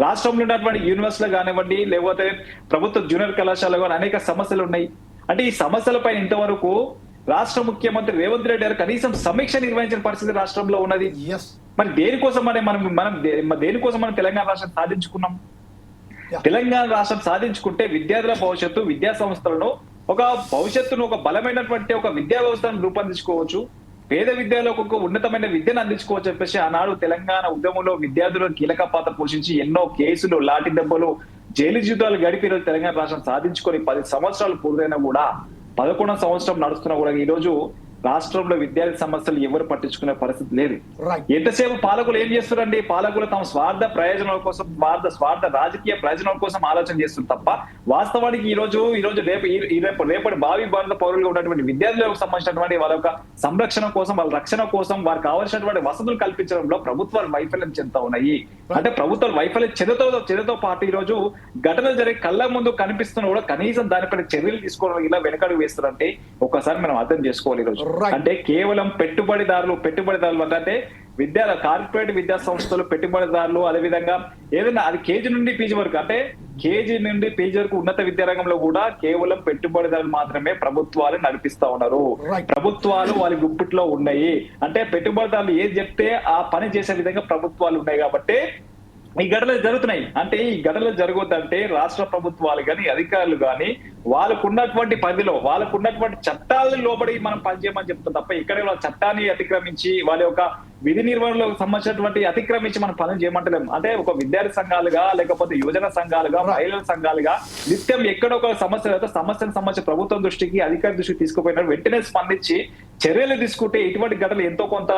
రాష్ట్రంలో ఉన్నటువంటి యూనివర్సిటీలు కానివ్వండి, లేకపోతే ప్రభుత్వ జూనియర్ కళాశాల కానీ అనేక సమస్యలు ఉన్నాయి. అంటే ఈ సమస్యలపై ఇంతవరకు రాష్ట్ర ముఖ్యమంత్రి రేవంత్ రెడ్డి గారు కనీసం సమీక్ష నిర్వహించిన పరిస్థితి రాష్ట్రంలో ఉన్నది. మరి దేనికోసం మనం తెలంగాణ రాష్ట్రం సాధించుకున్నాం? తెలంగాణ రాష్ట్రం సాధించుకుంటే విద్యార్థుల భవిష్యత్తు, విద్యా సంస్థలను ఒక బలమైనటువంటి ఒక విద్యా వ్యవస్థను రూపొందించుకోవచ్చు, పేద విద్యార్థులకు ఒక ఉన్నతమైన విద్యను అందించుకోవచ్చు చెప్పేసి ఆనాడు తెలంగాణ ఉద్యమంలో విద్యార్థులు కీలక పాత్ర పోషించి ఎన్నో కేసులు, లాఠీ దెబ్బలు, జైలు జీవితాలు గడిపి ఈరోజు తెలంగాణ రాష్ట్రం సాధించుకొని 10 సంవత్సరాలు పూర్తయినా కూడా 11వ సంవత్సరం నడుస్తున్నా కూడా ఈ రోజు రాష్ట్రంలో విద్యార్థి సమస్యలు ఎవరు పట్టించుకునే పరిస్థితి లేదు. ఎంతసేపు పాలకులు ఏం చేస్తారండి? పాలకులు తమ స్వార్థ ప్రయోజనాల కోసం, స్వార్థ రాజకీయ ప్రయోజనాల కోసం ఆలోచన చేస్తారు తప్ప వాస్తవానికి ఈ రోజు రేపటి భావి భారత పౌరులుగా ఉన్నటువంటి విద్యార్థులకు సంబంధించినటువంటి వాళ్ళ యొక్క సంరక్షణ కోసం, వాళ్ళ రక్షణ కోసం వారికి కావాల్సినటువంటి వసతులు కల్పించడంలో ప్రభుత్వాలు వైఫల్యం చెందుతా ఉన్నాయి. అంటే ప్రభుత్వాలు వైఫల్యం చెందుతో పాటు ఈ రోజు ఘటనలు జరిగి కళ్ళ ముందు కనిపిస్తున్నా కూడా కనీసం దానిపై చర్యలు తీసుకోవడం ఇలా వెనకడుగు వేస్తారంటే ఒకసారి మనం అర్థం చేసుకోవాలి. ఈ రోజు అంటే కేవలం పెట్టుబడిదారులు అంటే కార్పొరేట్ విద్యా సంస్థలు, పెట్టుబడిదారులు, అదేవిధంగా ఏదైనా అది కేజీ నుండి పీజీ వరకు, అంటే కేజీ నుండి పీజీ వరకు ఉన్నత విద్యారంగంలో కూడా కేవలం పెట్టుబడిదారులు మాత్రమే ప్రభుత్వాలు నడిపిస్తా ఉన్నారు. ప్రభుత్వాలు వాళ్ళ గుప్పిట్లో ఉన్నాయి. అంటే పెట్టుబడిదారులు ఏది చెప్తే ఆ పని చేసే విధంగా ప్రభుత్వాలు ఉన్నాయి కాబట్టి ఈ ఘటనలు జరుగుతున్నాయి. అంటే ఈ ఘటనలు జరగొద్దంటే రాష్ట్ర ప్రభుత్వాలు కానీ, అధికారులు కానీ వాళ్ళకున్నటువంటి పరిధిలో, వాళ్ళకున్నటువంటి చట్టాలను లోబడి మనం పనిచేయమని చెప్తాం తప్ప ఇక్కడ వాళ్ళ చట్టాన్ని అతిక్రమించి వాళ్ళ యొక్క విధి నిర్వహణలో సంబంధించినటువంటి అతిక్రమించి మనం పనులు చేయమంటలేము. అంటే ఒక విద్యార్థి సంఘాలుగా, లేకపోతే యువజన సంఘాలుగా, మహిళల సంఘాలుగా నిత్యం ఎక్కడో ఒక సమస్యలతో సమస్యను సంబంధించి ప్రభుత్వం దృష్టికి, అధికారి దృష్టికి తీసుకుపోయినారు. వెంటనే స్పందించి చర్యలు తీసుకుంటే ఇటువంటి ఘటనలు ఎంతో కొంత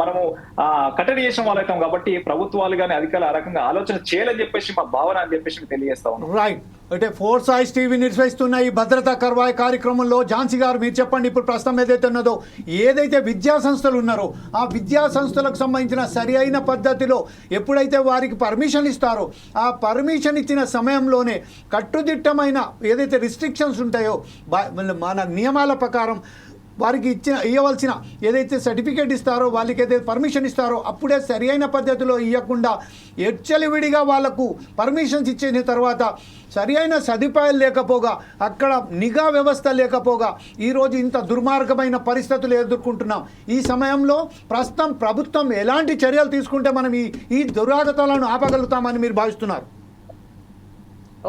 మనము కట్టడి చేసిన వాళ్ళైతాం. కాబట్టి ప్రభుత్వాలు కానీ అధికారులు ఆ రకంగా ఆలోచన చేయాలని చెప్పేసి మా భావన అని చెప్పేసి తెలియజేస్తా ఉన్నాం. రైట్. అంటే ఫోర్స్ ఐస్ టీవీ నిర్వహిస్తున్న ఈ భద్రతా కర్వాయ్ కార్యక్రమంలో ఝాన్సీ గారు మీరు చెప్పండి, ఇప్పుడు ప్రస్తుతం ఏదైతే ఉన్నదో, ఏదైతే విద్యా సంస్థలు ఉన్నారో ఆ విద్యా సంస్థలకు సంబంధించిన సరి అయిన పద్ధతిలో ఎప్పుడైతే వారికి పర్మిషన్ ఇస్తారో ఆ పర్మిషన్ ఇచ్చిన సమయంలోనే కట్టుదిట్టమైన ఏదైతే రిస్ట్రిక్షన్స్ ఉంటాయో మన నియమాల ప్రకారం వారికి ఇవ్వవలసిన ఏదైతే సర్టిఫికేట్ ఇస్తారో, వాళ్ళకి ఏదైతే పర్మిషన్ ఇస్తారో అప్పుడే సరి అయిన పద్ధతిలో ఇవ్వకుండా ఎచ్చలివిడిగా వాళ్ళకు పర్మిషన్స్ ఇచ్చిన తర్వాత సరి అయిన సదుపాయాలు లేకపోగా, అక్కడ నిఘా వ్యవస్థ లేకపోగా ఈరోజు ఇంత దుర్మార్గమైన పరిస్థితులు ఎదుర్కొంటున్నాం. ఈ సమయంలో ప్రస్తుతం ప్రభుత్వం ఎలాంటి చర్యలు తీసుకుంటే మనం ఈ దురాగతాలను ఆపగలుగుతామని మీరు భావిస్తున్నారు?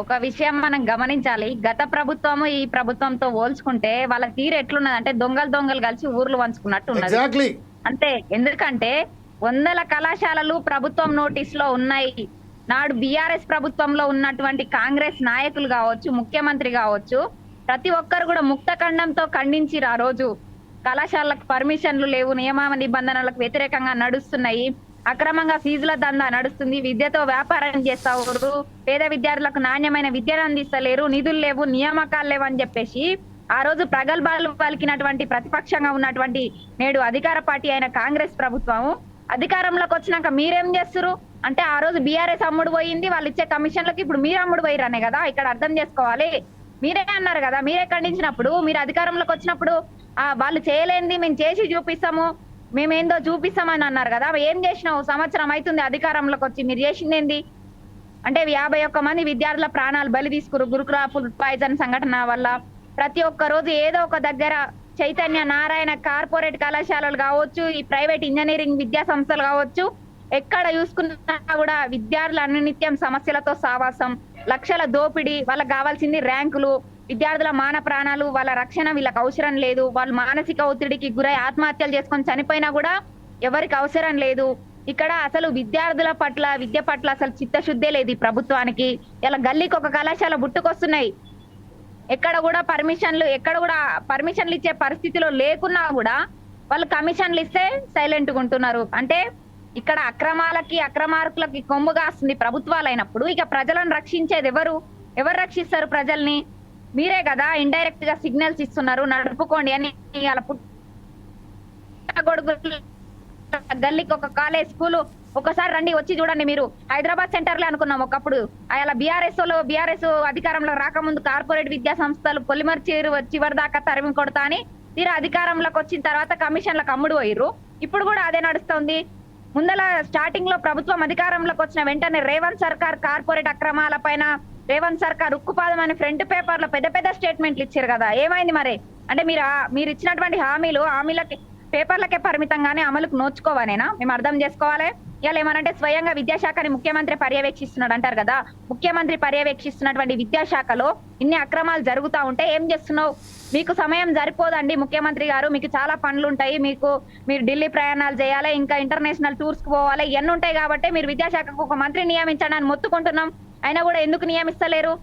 ఒక విషయం మనం గమనించాలి. గత ప్రభుత్వము ఈ ప్రభుత్వంతో పోల్చుకుంటే వాళ్ళ తీరు ఎట్లున్నది అంటే దొంగలు కలిసి ఊర్లు వంచుకున్నట్టు ఉన్నది. అంతే. ఎందుకంటే 100 కళాశాలలు ప్రభుత్వం నోటీస్ లో ఉన్నాయి. నాడు బీఆర్ఎస్ ప్రభుత్వంలో ఉన్నటువంటి కాంగ్రెస్ నాయకులు కావచ్చు, ముఖ్యమంత్రి కావచ్చు, ప్రతి ఒక్కరు కూడా ముక్త ఖండంతో ఖండించిరు. ఆ రోజు కళాశాలకు పర్మిషన్లు లేవు, నియమ నిబంధనలకు వ్యతిరేకంగా నడుస్తున్నాయి, అక్రమంగా ఫీజుల దందా నడుస్తుంది, విద్యతో వ్యాపారం చేస్తారు, పేద విద్యార్థులకు నాణ్యమైన విద్యను అందిస్తలేరు, నిధులు లేవు, నియామకాలు లేవు అని చెప్పేసి ఆ రోజు ప్రగల్భాలు పలికినటువంటి ప్రతిపక్షంగా ఉన్నటువంటి నేడు అధికార పార్టీ అయిన కాంగ్రెస్ ప్రభుత్వం అధికారంలోకి వచ్చినాక మీరేం చేస్తారు అంటే ఆ రోజు బీఆర్ఎస్ అమ్ముడు పోయింది, వాళ్ళు ఇచ్చే కమిషన్లకు ఇప్పుడు మీరు అమ్ముడు పోయిరనే కదా ఇక్కడ అర్థం చేసుకోవాలి. మీరే అన్నారు కదా, మీరే ఖండించినప్పుడు, మీరు అధికారంలోకి వచ్చినప్పుడు వాళ్ళు చేయలేంది మేము చేసి చూపిస్తాము, మేమేందో చూపిస్తామని అన్నారు కదా. ఏం చేసినావు? సంవత్సరం అవుతుంది అధికారంలోకి వచ్చి, మీరు చేసింది ఏంది అంటే 51 మంది విద్యార్థుల ప్రాణాలు బలి తీసుకురు గురుకుల ఫుడ్ పాయిజన్ సంఘటన వల్ల. ప్రతి ఒక్క రోజు ఏదో ఒక దగ్గర చైతన్య నారాయణ కార్పొరేట్ కళాశాలలు కావచ్చు, ఈ ప్రైవేట్ ఇంజనీరింగ్ విద్యా సంస్థలు కావచ్చు, ఎక్కడ చూసుకున్నా కూడా విద్యార్థుల అనునిత్యం సమస్యలతో సావాసం, లక్షల దోపిడీ, వాళ్ళకి కావాల్సింది ర్యాంకులు, విద్యార్థుల మాన ప్రాణాలు, వాళ్ళ రక్షణ వీళ్ళకి అవసరం లేదు. వాళ్ళు మానసిక ఒత్తిడికి గురై ఆత్మహత్యలు చేసుకొని చనిపోయినా కూడా ఎవరికి అవసరం లేదు. ఇక్కడ అసలు విద్యార్థుల పట్ల, విద్య పట్ల అసలు చిత్తశుద్ధే లేదు ఈ ప్రభుత్వానికి. ఇలా గల్లీకి ఒక కళాశాల బుట్టుకొస్తున్నాయి, ఎక్కడ కూడా పర్మిషన్లు ఇచ్చే పరిస్థితిలో లేకున్నా కూడా వాళ్ళు కమిషన్లు ఇస్తే సైలెంట్గా ఉంటున్నారు. అంటే ఇక్కడ అక్రమార్కులకి కొమ్ము కాస్తుంది ప్రభుత్వాలు అయినప్పుడు ఇక ప్రజలను రక్షించేది ఎవరు రక్షిస్తారు ప్రజల్ని? మీరే కదా ఇండైరెక్ట్ గా సిగ్నల్స్ ఇస్తున్నారు, నడుపుకోండి అని. గల్లీకి ఒక కాలేజ్, స్కూలు ఒకసారి రండి, వచ్చి చూడండి. మీరు హైదరాబాద్ సెంటర్లే అనుకున్నాం ఒకప్పుడు. అలా బీఆర్ఎస్ అధికారంలో రాకముందు కార్పొరేట్ విద్యా సంస్థలు పొలిమర్చేరు చివరి దాకా తరిమి కొడతా అని తీరా అధికారంలోకి వచ్చిన తర్వాత కమిషన్లకు అమ్ముడు పోయిర్రు. ఇప్పుడు కూడా అదే నడుస్తుంది. ముందల స్టార్టింగ్ లో ప్రభుత్వం అధికారంలోకి వచ్చిన వెంటనే రేవంత్ సర్కార్ కార్పొరేట్ అక్రమాల పైన రేవంత్ సర్కార్ ఉక్కుపాదం అని ఫ్రంట్ పేపర్ లో పెద్ద స్టేట్మెంట్లు ఇచ్చారు కదా. ఏమైంది మరి? అంటే మీరు ఇచ్చినటువంటి హామీలకి పేపర్లకే పరిమితంగానే అమలుకు నోచుకోవాలేనా? మేము అర్థం చేసుకోవాలి. ఇలా ఏమనంటే స్వయంగా విద్యాశాఖని ముఖ్యమంత్రి పర్యవేక్షిస్తున్నాడు అంటారు కదా. ముఖ్యమంత్రి పర్యవేక్షిస్తున్నటువంటి విద్యాశాఖలో ఇన్ని అక్రమాలు జరుగుతా ఉంటే ఏం చేస్తున్నావు? మీకు సమయం సరిపోదండి ముఖ్యమంత్రి గారు, మీకు చాలా పనులు ఉంటాయి, మీరు ఢిల్లీ ప్రయాణాలు చేయాలి, ఇంకా ఇంటర్నేషనల్ టూర్స్ కు పోవాలి, ఇవన్నీ ఉంటాయి కాబట్టి మీరు విద్యాశాఖకు ఒక మంత్రి నియమించండి అని మొత్తుకుంటున్నాం. అయినా కూడా ఎందుకు నియమిస్తలేరు?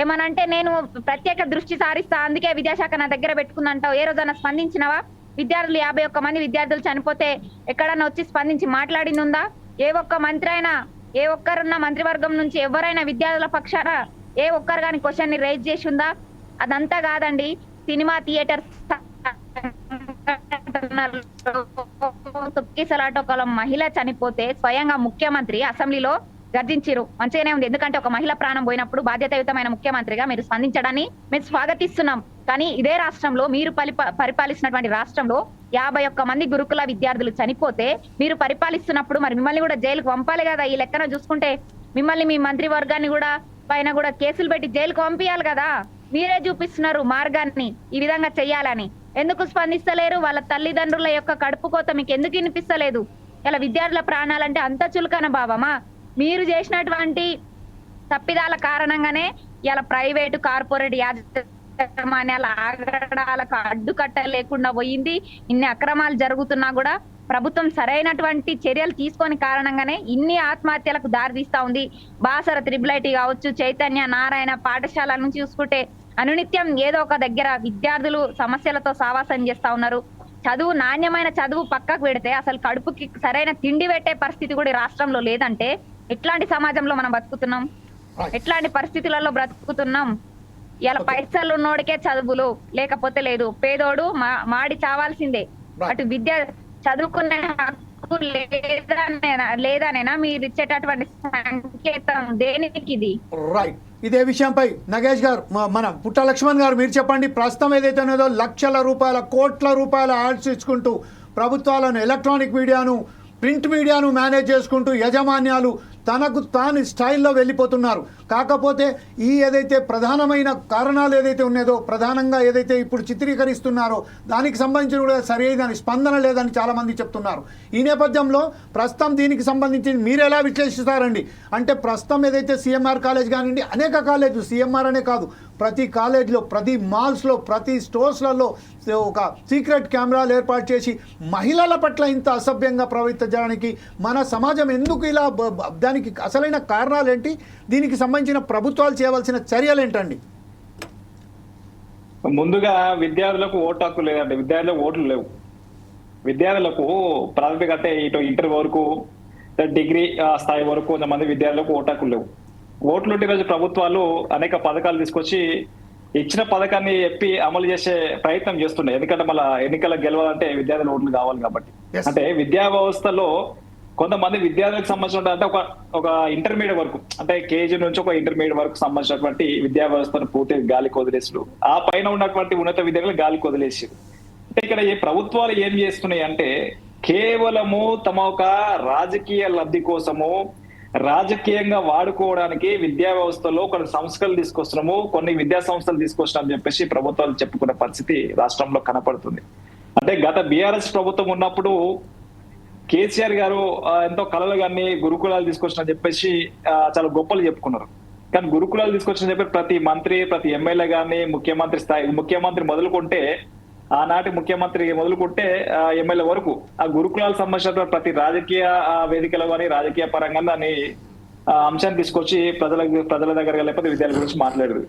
ఏమనంటే నేను ప్రత్యేక దృష్టి సారిస్తా, అందుకే విద్యాశాఖ నా దగ్గర పెట్టుకుందంటావు. ఏ రోజైనా స్పందించినవా? విద్యార్థులు 51 మంది విద్యార్థులు చనిపోతే ఎక్కడన్నా వచ్చి స్పందించి మాట్లాడిందా? ఏ ఒక్క మంత్రి అయినా, ఏ ఒక్కరున్న మంత్రివర్గం నుంచి ఎవరైనా విద్యార్థుల పక్షాన ఏ ఒక్కరు కానీ క్వశ్చన్ ని రైజ్ చేసి ఉందా? అదంతా కాదండి. సినిమా థియేటర్ తొక్కిసలాట మహిళ చనిపోతే స్వయంగా ముఖ్యమంత్రి అసెంబ్లీలో గర్జించారు. మంచిగానే ఉంది, ఎందుకంటే ఒక మహిళ ప్రాణం పోయినప్పుడు బాధ్యతాయుతమైన ముఖ్యమంత్రిగా మీరు స్పందించడాన్ని మేము స్వాగతిస్తున్నాం. కానీ ఇదే రాష్ట్రంలో మీరు పరిపాలిస్తున్నటువంటి రాష్ట్రంలో 51 మంది గురుకుల విద్యార్థులు చనిపోతే మీరు పరిపాలిస్తున్నప్పుడు మరి మిమ్మల్ని కూడా జైలుకు పంపాలి కదా. ఈ లెక్కన చూసుకుంటే మిమ్మల్ని మీ మంత్రివర్గాన్ని కూడా పైన కూడా కేసులు పెట్టి జైలుకు పంపించాలి కదా. మీరే చూపిస్తున్నారు మార్గాన్ని ఈ విధంగా చెయ్యాలని. ఎందుకు స్పందిస్తలేరు? వాళ్ళ తల్లిదండ్రుల యొక్క కడుపు కోత మీకు ఎందుకు వినిపిస్తలేదు? ఇలా విద్యార్థుల ప్రాణాలంటే అంత చులకన భావమా? మీరు చేసినటువంటి తప్పిదాల కారణంగానే ఇలా ప్రైవేటు కార్పొరేట్ యాజమాన్యాల ఆగడాలకు అడ్డుకట్ట లేకుండా పోయింది. ఇన్ని అక్రమాలు జరుగుతున్నా కూడా ప్రభుత్వం సరైనటువంటి చర్యలు తీసుకొని కారణంగానే ఇన్ని ఆత్మహత్యలకు దారితీస్తా ఉంది. బాసర త్రిబుల్-ఐటీ కావచ్చు, చైతన్య నారాయణ పాఠశాల నుంచి చూసుకుంటే అనునిత్యం ఏదో ఒక దగ్గర విద్యార్థులు సమస్యలతో సావాసం చేస్తా ఉన్నారు. చదువు, నాణ్యమైన చదువు పక్కకు పెడితే అసలు కడుపుకి సరైన తిండి పెట్టే పరిస్థితి కూడా రాష్ట్రంలో లేదంటే ఎట్లాంటి సమాజంలో మనం బతుకుతున్నాం? ఎట్లాంటి పరిస్థితులలో బ్రతుకుతున్నాం? ఇలా పైసలు ఉన్నోడికే చదువులు, లేకపోతే లేదు. పేదోడు మాడి చావాల్సిందే. అటు విద్య చదువుకునే హక్కు లేదనేనా మీరు ఇచ్చేటటువంటి సంకేతం? దేనికి ఇది? రైట్. ఇదే విషయంపై నగేష్ గారు, మన పుట్ట లక్ష్మణ్ గారు మీరు చెప్పండి. ప్రస్తుతం ఏదైతే ఉన్నదో లక్షల రూపాయల, కోట్ల రూపాయల యాడ్స్ ఇచ్చుకుంటూ ప్రభుత్వాలను, ఎలక్ట్రానిక్ మీడియాను, ప్రింట్ మీడియాను మేనేజ్ చేసుకుంటూ యజమాన్యాలు తనకు తాను స్టైల్లో వెళ్ళిపోతున్నారు. కాకపోతే ఈ ఏదైతే ప్రధానమైన కారణాలు ఏదైతే ఉన్నదో, ప్రధానంగా ఏదైతే ఇప్పుడు చిత్రీకరిస్తున్నారో దానికి సంబంధించి కూడా సరైన స్పందన లేదని చాలామంది చెప్తున్నారు. ఈ నేపథ్యంలో ప్రస్తుతం దీనికి సంబంధించి మీరు ఎలా విశ్లేషిస్తారండి? అంటే ప్రస్తుతం ఏదైతే సిఎంఆర్ కాలేజ్ కానివ్వండి, అనేక కాలేజీలు, సిఎంఆర్ అనే కాదు, ప్రతి కాలేజ్లో, ప్రతి మాల్స్లో, ప్రతి స్టోర్స్లలో ఒక సీక్రెట్ కెమెరాలు ఏర్పాటు చేసి మహిళల పట్ల ఇంత అసభ్యంగా ప్రవర్తించడానికి మన సమాజం ఎందుకు ఇలా, దానికి అసలైన కారణాలు ఏంటి? దీనికి సంబంధించిన ప్రభుత్వాలు చేయవలసిన చర్యలు ఏంటండి? ముందుగా విద్యార్థులకు ఓటు హక్కు లేదండి. విద్యార్థులకు ఓట్లు లేవు. విద్యార్థులకు ప్రాథమిక అంటే ఇటు ఇంటర్ వరకు, డిగ్రీ స్థాయి వరకు కొంతమంది విద్యార్థులకు ఓటు హక్కు లేవు. ఓట్లుంటే ఈరోజు ప్రభుత్వాలు అనేక పథకాలు తీసుకొచ్చి ఇచ్చిన పథకాన్ని చెప్పి అమలు చేసే ప్రయత్నం చేస్తున్నాయి. ఎందుకంటే మళ్ళీ ఎన్నికలకు గెలవాలంటే విద్యార్థుల ఓట్లు కావాలి కాబట్టి. అంటే విద్యా వ్యవస్థలో కొంతమంది విద్యార్థులకు సంబంధించిన అంటే ఒక ఇంటర్మీడియట్ వరకు, అంటే కేజీ నుంచి ఒక ఇంటర్మీడియట్ వరకు సంబంధించినటువంటి విద్యా వ్యవస్థను పూర్తి గాలికి వదిలేసారు. ఆ పైన ఉన్నటువంటి ఉన్నత విద్యార్థులు గాలికి వదిలేసారు. అంటే ఇక్కడ ఈ ప్రభుత్వాలు ఏం చేస్తున్నాయి అంటే కేవలము తమ ఒక రాజకీయ లబ్ధి కోసము, రాజకీయంగా వాడుకోవడానికి విద్యా వ్యవస్థలో కొన్ని సంస్కరణలు తీసుకొస్తున్నాము, కొన్ని విద్యా సంస్థలు తీసుకొస్తున్నాం చెప్పేసి ప్రభుత్వాలు చెప్పుకునే పరిస్థితి రాష్ట్రంలో కనపడుతుంది. అంటే గత బీఆర్ఎస్ ప్రభుత్వం ఉన్నప్పుడు కేసీఆర్ గారు ఎంతో కళలు కానీ గురుకులాలు తీసుకొచ్చిన చెప్పేసి చాలా గొప్పలు చెప్పుకున్నారు. కానీ గురుకులాలు తీసుకొచ్చిన చెప్పి ప్రతి మంత్రి, ప్రతి ఎమ్మెల్యే కానీ, ముఖ్యమంత్రి స్థాయి, ముఖ్యమంత్రి మొదలుకుంటే, ఆనాటి ముఖ్యమంత్రి మొదలుకుంటే ఎమ్మెల్యే వరకు ఆ గురుకులాలకు సంబంధించిన ప్రతి రాజకీయ వేదికలో కానీ రాజకీయ పరంగా దాన్ని అంశాన్ని తీసుకొచ్చి ప్రజల దగ్గర లేకపోతే విద్యార్థుల గురించి మాట్లాడేది.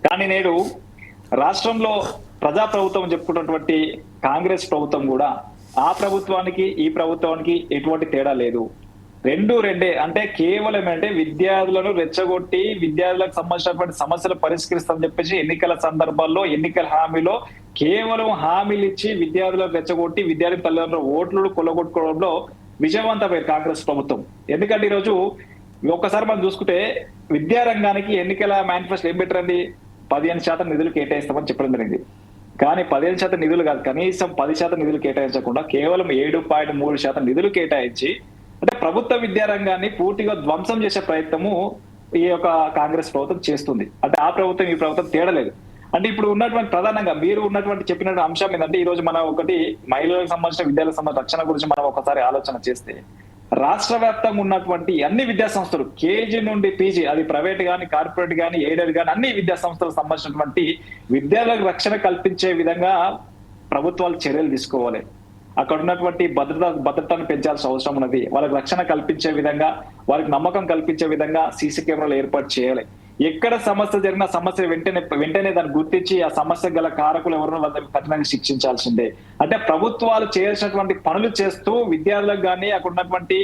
కానీ నేడు రాష్ట్రంలో ప్రజా ప్రభుత్వం చెప్పుకున్నటువంటి కాంగ్రెస్ ప్రభుత్వం కూడా ఆ ప్రభుత్వానికి ఈ ప్రభుత్వానికి ఎటువంటి తేడా లేదు. రెండే. అంటే కేవలం అంటే విద్యార్థులను రెచ్చగొట్టి విద్యార్థులకు సంబంధించినటువంటి సమస్యలు పరిష్కరిస్తామని చెప్పేసి ఎన్నికల సందర్భాల్లో, ఎన్నికల హామీలో కేవలం హామీలు ఇచ్చి విద్యార్థులకు రెచ్చగొట్టి విద్యార్థి తల్లిదండ్రుల ఓట్లు కొల్లగొట్టుకోవడంలో విజయవంతమైన కాంగ్రెస్ ప్రభుత్వం. ఎందుకంటే ఈరోజు ఒక్కసారి మనం చూసుకుంటే విద్యారంగానికి ఎన్నికల మేనిఫెస్టో ఏం పెట్టరండి? 15% నిధులు కేటాయిస్తామని చెప్పడం జరిగింది. కానీ 15% నిధులు కాదు, కనీసం 10% నిధులు కేటాయించకుండా కేవలం 7.3% నిధులు కేటాయించి అంటే ప్రభుత్వ విద్యారంగాన్ని పూర్తిగా ధ్వంసం చేసే ప్రయత్నము ఈ యొక్క కాంగ్రెస్ ప్రభుత్వం చేస్తుంది. అంటే ఆ ప్రభుత్వం ఈ ప్రభుత్వం తేడలేదు. అంటే ఇప్పుడు ఉన్నటువంటి ప్రధానంగా మీరు ఉన్నటువంటి చెప్పిన అంశం ఏంటంటే ఈ రోజు మనం ఒకటి మహిళలకు సంబంధించిన విద్యార్థులకు సంబంధించిన రక్షణ గురించి మనం ఒకసారి ఆలోచన చేస్తే రాష్ట్ర వ్యాప్తంగా ఉన్నటువంటి అన్ని విద్యా సంస్థలు కేజీ నుండి పీజీ, అది ప్రైవేట్ కానీ కార్పొరేట్ కానీ ఎయిడెడ్ కానీ అన్ని విద్యా సంస్థలకు సంబంధించినటువంటి విద్యార్థులకు రక్షణ కల్పించే విధంగా ప్రభుత్వాలు చర్యలు తీసుకోవాలి. అక్కడ ఉన్నటువంటి భద్రతను పెంచాల్సిన అవసరం ఉన్నది. వాళ్ళకి రక్షణ కల్పించే విధంగా, వారికి నమ్మకం కల్పించే విధంగా సీసీ కెమెరాలు ఏర్పాటు చేయాలి. ఎక్కడ సమస్య జరిగినా సమస్య వెంటనే దాన్ని గుర్తించి ఆ సమస్య గల కారకులు ఎవరినో వాళ్ళని కఠినంగా శిక్షించాల్సిందే. అంటే ప్రభుత్వాలు చేయాల్సినటువంటి పనులు చేస్తూ విద్యార్థులకు కానీ అక్కడ ఉన్నటువంటి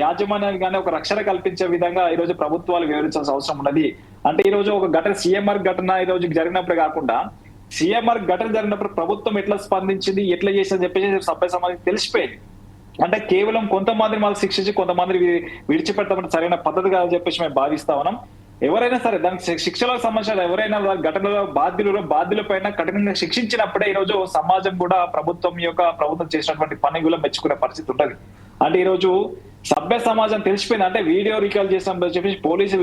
యాజమాన్యానికి కానీ ఒక రక్షణ కల్పించే విధంగా ఈ రోజు ప్రభుత్వాలు వివరించాల్సిన అవసరం ఉన్నది. అంటే ఈ రోజు ఒక ఘటన సీఎంఆర్ ఘటన ఈ రోజు జరిగినప్పుడు కాకుండా సీఎంఆర్ ఘటన జరిగినప్పుడు ప్రభుత్వం ఎట్లా స్పందించింది, ఎట్లా చేసిందని చెప్పేసి సభ్య సమాజానికి తెలిసిపోయింది. అంటే కేవలం కొంతమందిని వాళ్ళు శిక్షించి కొంతమంది విడిచిపెట్టడం సరైన పద్ధతి కాదని చెప్పేసి మేము భావిస్తా ఉన్నాం. ఎవరైనా సరే దానికి శిక్షలకు సంబంధించిన ఎవరైనా ఘటనలో బాధ్యుల పైన కఠినంగా శిక్షించినప్పుడే ఈ రోజు సమాజం కూడా ప్రభుత్వం చేసినటువంటి పని కూడా మెచ్చుకునే పరిస్థితి ఉంటది. అంటే ఈ రోజు సభ్య సమాజం తెలిసిపోయింది. అంటే వీడియో రికార్డ్ చేసినప్పుడు చెప్పేసి పోలీసు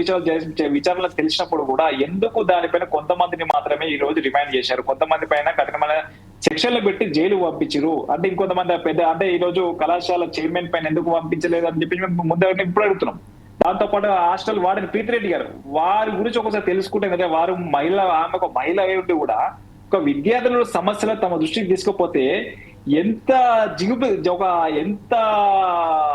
విచారణలో తెలిసినప్పుడు కూడా ఎందుకు దానిపైన కొంతమందిని మాత్రమే ఈ రోజు రిమాండ్ చేశారు, కొంతమంది పైన కఠినమైన సెక్షన్లు పెట్టి జైలు పంపించారు. అంటే ఇంకొంతమంది అంటే ఈ రోజు కళాశాల చైర్మన్ పైన ఎందుకు పంపించలేదు అని చెప్పి మేము ముందు ఇప్పుడు అడుగుతున్నాం. దాంతో పాటు హాస్టల్ వార్డెన్ పీతిరెడ్డి గారు, వారి గురించి ఒకసారి తెలుసుకుంటే వారు ఆమె ఒక మహిళ అయి ఉండి కూడా ఒక విద్యార్థుల సమస్యలు తమ దృష్టికి తీసుకుపోతే ఎంత ఎంత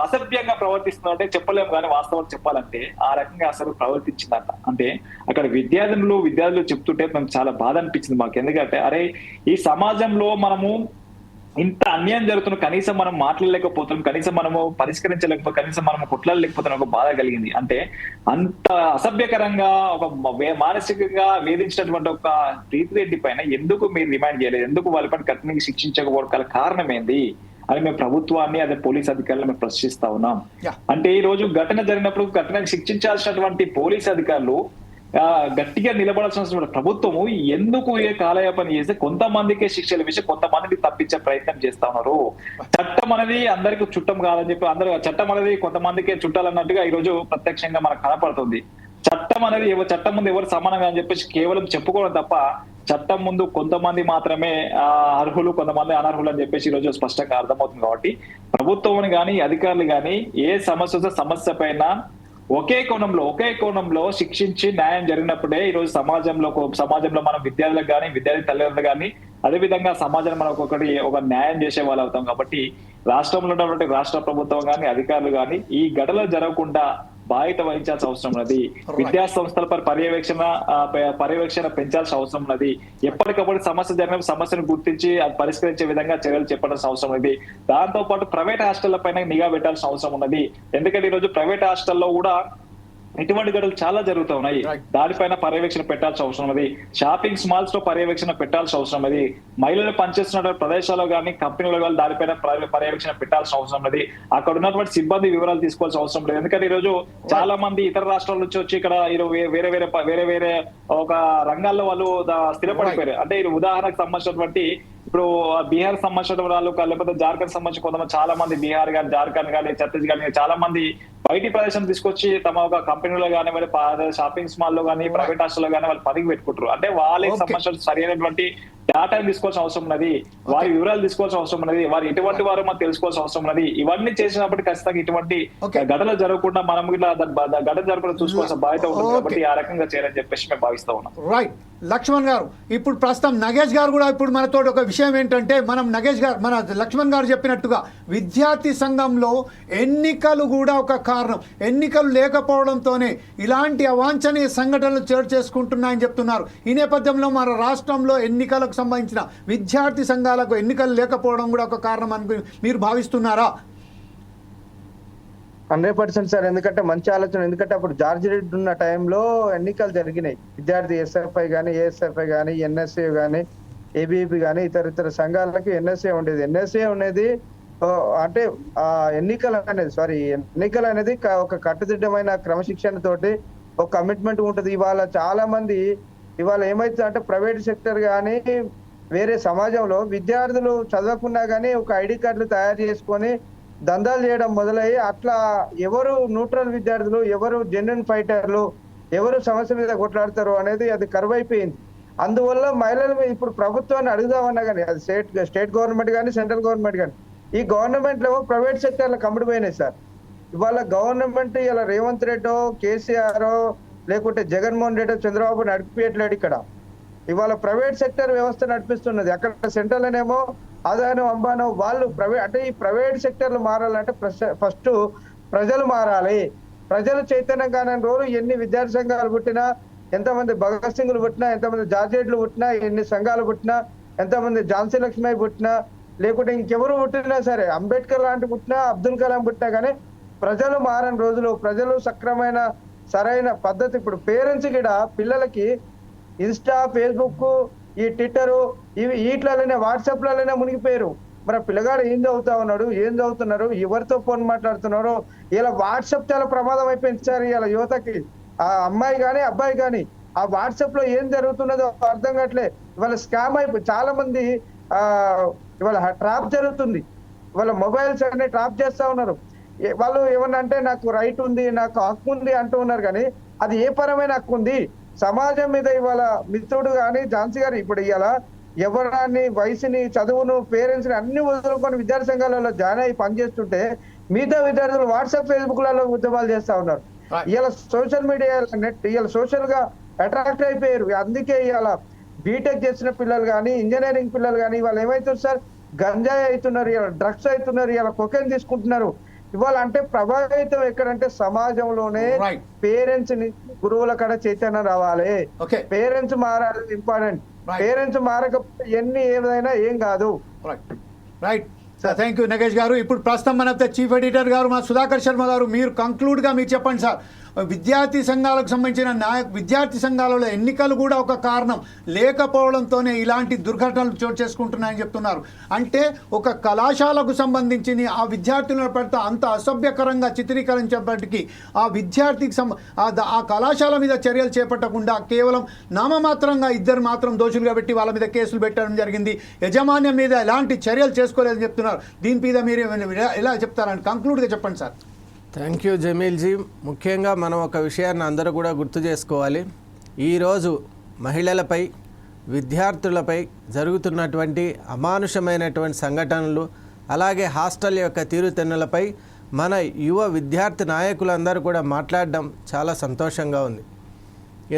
అసభ్యంగా ప్రవర్తిస్తున్నారంటే చెప్పలేము. కానీ వాస్తవాలు చెప్పాలంటే ఆ రకంగా అసలు ప్రవర్తించిందంట. అంటే అక్కడ విద్యార్థులు చెప్తుంటే మనకు చాలా బాధ అనిపించింది మాకు. ఎందుకంటే అరే ఈ సమాజంలో మనము ఇంత అన్యాయం జరుగుతున్న కనీసం మనం మాట్లాడలేకపోతున్నాం, కనీసం మనము పరిష్కరించలేకపోతే, కనీసం మనం కొట్లాడలేకపోతున్నాం, ఒక బాధ కలిగింది. అంటే అంత అసభ్యకరంగా ఒక మానసికంగా వేధించినటువంటి ఒక ప్రీతిరెడ్డి పైన ఎందుకు మీరు రిమాండ్ చేయలేదు, ఎందుకు వాళ్ళ పైన కఠినంగా శిక్షించకపోవడం కారణం ఏంది అని మేము ప్రభుత్వాన్ని అదే పోలీస్ అధికారులు మేము ప్రశ్నిస్తా ఉన్నాం. అంటే ఈ రోజు ఘటన జరిగినప్పుడు కఠినంగా శిక్షించాల్సినటువంటి పోలీస్ అధికారులు గట్టిగా నిలబడాల్సిన ప్రభుత్వము ఎందుకు కాలయాపన చేస్తే కొంతమందికే శిక్షలు వేసి కొంతమందికి తప్పించే ప్రయత్నం చేస్తా ఉన్నారు. చట్టం అనేది అందరికి చుట్టం కాదని చెప్పి చట్టం అనేది కొంతమందికే చుట్టాలన్నట్టుగా ఈ రోజు ప్రత్యక్షంగా మనకు కనపడుతుంది. చట్టం ముందు ఎవరు సమానంగా అని చెప్పేసి కేవలం చెప్పుకోవడం తప్ప చట్టం ముందు కొంతమంది మాత్రమే అర్హులు, కొంతమంది అనర్హులు అని చెప్పేసి ఈ రోజు స్పష్టంగా అర్థమవుతుంది. కాబట్టి ప్రభుత్వం కానీ అధికారులు కానీ ఏ సమస్య పైన ఒకే కోణంలో శిక్షించి న్యాయం జరిగినప్పుడే ఈ రోజు సమాజంలో మనం విద్యార్థులకు కానీ విద్యార్థి తల్లిదండ్రులు కానీ అదేవిధంగా సమాజాన్ని మనం ఒక న్యాయం చేసే వాళ్ళు అవుతాం. కాబట్టి రాష్ట్రంలో ఉన్నటువంటి రాష్ట్ర ప్రభుత్వం కానీ అధికారులు కానీ ఈ ఘటనలు జరగకుండా బాధ్యత వహించాల్సిన అవసరం ఉన్నది. విద్యా సంస్థలపై పర్యవేక్షణ పెంచాల్సిన అవసరం ఉన్నది. ఎప్పటికప్పుడు సమస్య జరిగిన సమస్యను గుర్తించి అది పరిష్కరించే విధంగా చర్యలు చెప్పాల్సిన అవసరం ఉన్నది. దాంతో పాటు ప్రైవేట్ హాస్టళ్ల పైన నిఘా పెట్టాల్సిన అవసరం ఉన్నది. ఎందుకంటే ఈ రోజు ప్రైవేట్ హాస్టల్లో కూడా ఇటువంటి ఘటనలు చాలా జరుగుతూ ఉన్నాయి. దానిపైన పర్యవేక్షణ పెట్టాల్సిన అవసరం ఉన్నది. షాపింగ్ మాల్స్ లో పర్యవేక్షణ పెట్టాల్సిన అవసరం ఉన్నది. మహిళలు పనిచేస్తున్న ప్రదేశాల్లో కానీ కంపెనీలో కానీ దానిపైన పర్యవేక్షణ పెట్టాల్సిన అవసరం ఉన్నది. అక్కడ ఉన్నటువంటి సిబ్బంది వివరాలు తీసుకోవాల్సిన అవసరం లేదు. ఎందుకంటే ఈ రోజు చాలా మంది ఇతర రాష్ట్రాల నుంచి వచ్చి ఇక్కడ వేరే ఒక రంగాల్లో వాళ్ళు స్థిరపడిపోయారు. అంటే ఉదాహరణకు సంబంధించినటువంటి ఇప్పుడు బీహార్ సంబంధించిన వాళ్ళు లేకపోతే జార్ఖండ్ సంబంధించి కొంతమంది చాలా మంది బీహార్ కానీ జార్ఖండ్ కానీ ఛత్తీస్గఢ్ కానీ చాలా మంది బయటి ప్రదేశం తీసుకొచ్చి తమ ఒక కంపెనీలో కానీ మరి షాపింగ్ మాల్ లో కానీ ప్రైవేట్ హాస్టల్లో కానీ వాళ్ళు పనికి పెట్టుకుంటారు. అంటే వాళ్ళకి సంబంధించిన సరైనటువంటి డేటాను తీసుకోవాల్సిన అవసరం ఉన్నది, వారి వివరాలు తీసుకోవాల్సిన అవసరం ఉన్నది, వారు ఎటువంటి వారు మనం తెలుసుకోవాల్సిన అవసరం ఉన్నది. ఇవన్నీ చేసినప్పుడు ఖచ్చితంగా ఇటువంటి ఘటనలు జరగకుండా మనం ఇట్లా ఘటన జరగకుండా చూసుకోవాల్సిన బాధ్యత ఉంటుంది. కాబట్టి ఆ రకంగా చేయాలని చెప్పేసి మేము భావిస్తా ఉన్నాం. రైట్ లక్ష్మణ్ గారు, ఇప్పుడు ప్రస్తుతం నగేష్ గారు కూడా ఇప్పుడు మనతో ఒక విషయం ఏంటంటే మన లక్ష్మణ్ గారు చెప్పినట్టుగా విద్యార్థి సంఘంలో ఎన్నికలు కూడా ఒక కారణం. ఎన్నికలు లేకపోవడంతోనే ఇలాంటి అవాంఛనీయ సంఘటనలు చోటు చేసుకుంటున్నాయని చెప్తున్నారు. ఈ నేపథ్యంలో మన రాష్ట్రంలో ఎన్నికలకు సంబంధించిన విద్యార్థి సంఘాలకు ఎన్నికలు లేకపోవడం కూడా ఒక కారణం అని మీరు భావిస్తున్నారా? 100% సార్. ఎందుకంటే మంచి ఆలోచన. ఎందుకంటే అప్పుడు జార్జ్ రెడ్డి ఉన్న టైంలో ఎన్నికలు జరిగినాయి. విద్యార్థి ఎస్ఎఫ్ఐ కానీ ఏఎస్ఎఫ్ఐ కానీ ఎన్ఎస్ఏ కానీ ఏబీపీ కానీ ఇతర సంఘాలకి ఎన్ఎస్ఏ ఉండేది. ఎన్ఎస్ఏ ఉండేది అంటే ఎన్నికలు అనేది ఒక కట్టుదిట్టమైన క్రమశిక్షణ తోటి ఒక కమిట్మెంట్ ఉంటుంది. ఇవాళ చాలా మంది ఏమైతే అంటే ప్రైవేట్ సెక్టర్ కానీ వేరే సమాజంలో విద్యార్థులు చదవకున్నా కానీ ఒక ఐడి కార్డులు తయారు చేసుకొని దందాలు చేయడం మొదలయ్యి అట్లా ఎవరు న్యూట్రల్ విద్యార్థులు, ఎవరు జెన్యున్ ఫైటర్లు, ఎవరు సమస్య మీద కొట్లాడతారు అనేది అది కరువైపోయింది. అందువల్ల మహిళలు ఇప్పుడు ప్రభుత్వాన్ని అడుగుదామన్నా కానీ అది స్టేట్ గవర్నమెంట్ కానీ సెంట్రల్ గవర్నమెంట్ కానీ ఈ గవర్నమెంట్ లో ప్రైవేట్ సెక్టర్లకు అమ్ముడుపోయినాయి సార్. ఇవాళ గవర్నమెంట్ ఇలా రేవంత్ రెడ్డో కేసీఆర్ లేకుంటే జగన్మోహన్ రెడ్డి చంద్రబాబు నడిపియట్లేడు ఇక్కడ. ఇవాళ ప్రైవేట్ సెక్టర్ వ్యవస్థ నడిపిస్తున్నది. అక్కడ సెంట్రల్లోనేమో అదానో అంబానో వాళ్ళు ప్రైవేట్, అంటే ఈ ప్రైవేట్ సెక్టర్లు మారాలంటే ఫస్ట్ ప్రజలు మారాలి. ప్రజలు చైతన్యం కాని రోజు ఎన్ని విద్యార్థి సంఘాలు పుట్టినా, ఎంతమంది భగత్ సింగ్లు పుట్టినా, ఎంతమంది జార్జెట్లు పుట్టినా, ఎన్ని సంఘాలు పుట్టినా, ఎంతమంది ఝాన్సీ లక్ష్మీ పుట్టినా, లేకుంటే ఇంకెవరు పుట్టినా సరే, అంబేద్కర్ లాంటి పుట్టినా, అబ్దుల్ కలాం పుట్టినా కానీ ప్రజలు మారని రోజులు, ప్రజలు సక్రమైన సరైన పద్ధతి. ఇప్పుడు పేరెంట్స్ కూడా పిల్లలకి ఇన్స్టా, ఫేస్బుక్, ఈ ట్విట్టరు ఇవి వీటిలోనే వాట్సాప్లలోనే మునిగిపోయారు. మరి పిల్లగాడు ఏం చదువుతా ఉన్నాడు, ఏం చదువుతున్నారు, ఎవరితో ఫోన్ మాట్లాడుతున్నారు, ఇలా వాట్సాప్ చాలా ప్రమాదం అయిపోయింది సార్. ఇలా యువతకి, ఆ అమ్మాయి కానీ అబ్బాయి కానీ ఆ వాట్సాప్ లో ఏం జరుగుతున్నదో అర్థం కావట్లే. ఇవాళ స్కామ్ అయిపోయి చాలా మంది ఇవాళ ట్రాప్ జరుగుతుంది. ఇవాళ మొబైల్స్ అన్ని ట్రాప్ చేస్తా ఉన్నారు. వాళ్ళు ఏమన్నా అంటే నాకు రైట్ ఉంది, నాకు హక్కు ఉంది అంటూ ఉన్నారు, కానీ అది ఏ పరమైన హక్కు ఉంది? సమాజం మీద ఇవాళ మిత్రుడు కానీ ఝాన్సీ గారు ఇప్పుడు ఇవాళ ఎవరాన్ని, వయసుని, చదువును, పేరెంట్స్ ని అన్ని వదులుకొని విద్యార్థి సంఘాలలో జాయిన్ అయ్యి పనిచేస్తుంటే మిగతా విద్యార్థులు వాట్సాప్, ఫేస్బుక్ లలో ఉద్యమాలు చేస్తా ఉన్నారు. ఇవాళ సోషల్ మీడియా నెట్ ఇవాళ సోషల్ గా అట్రాక్ట్ అయిపోయారు. అందుకే ఇవాళ బీటెక్ చేసిన పిల్లలు కానీ, ఇంజనీరింగ్ పిల్లలు కానీ ఇవాళ ఏమవుతుంది సార్, గంజాయి అవుతున్నారు, ఇవాళ డ్రగ్స్ అవుతున్నారు, ఇవాళ కొకైన్ తీసుకుంటున్నారు. ఇవాళ అంటే ప్రభావితం ఎక్కడంటే సమాజంలోనే పేరెంట్స్ ని, గురువుల కాడ చైతన్యం రావాలి. పేరెంట్స్ మారాలి, ఇంపార్టెంట్. పేరెంట్స్ మారకపోతే ఏదైనా ఏం కాదు. Right sir, thank you Nagesh గారు. ఇప్పుడు ప్రస్తుతం మన చీఫ్ ఎడిటర్ గారు మా సుధాకర్ శర్మ గారు, మీరు కంక్లూడ్గా మీరు చెప్పండి సార్. విద్యార్థి సంఘాలకు సంబంధించిన విద్యార్థి సంఘాలలో ఎన్నికలు కూడా ఒక కారణం లేకపోవడంతోనే ఇలాంటి దుర్ఘటనలు చోటు చేసుకుంటున్నాయని చెప్తున్నారు. అంటే ఒక కళాశాలకు సంబంధించి ఆ విద్యార్థులను పడితే అంత అసభ్యకరంగా చిత్రీకరించేప్పటికీ ఆ విద్యార్థికి ఆ కళాశాల మీద చర్యలు చేపట్టకుండా కేవలం నామమాత్రంగా ఇద్దరు మాత్రం దోషులుగా పెట్టి వాళ్ళ మీద కేసులు పెట్టడం జరిగింది. యజమాన్యం మీద ఎలాంటి చర్యలు చేసుకోలేదని చెప్తున్నారు. దీని మీద మీరు ఎలా చెప్తారని కంక్లూడ్గా చెప్పండి సార్. Thank you జమీల్జీ. ముఖ్యంగా మనం ఒక విషయాన్ని అందరూ కూడా గుర్తు చేసుకోవాలి. ఈరోజు మహిళలపై, విద్యార్థులపై జరుగుతున్నటువంటి అమానుషమైనటువంటి సంఘటనలు, అలాగే హాస్టల్ యొక్క తీరుతెన్నులపై మన యువ విద్యార్థి నాయకులందరూ కూడా మాట్లాడడం చాలా సంతోషంగా ఉంది.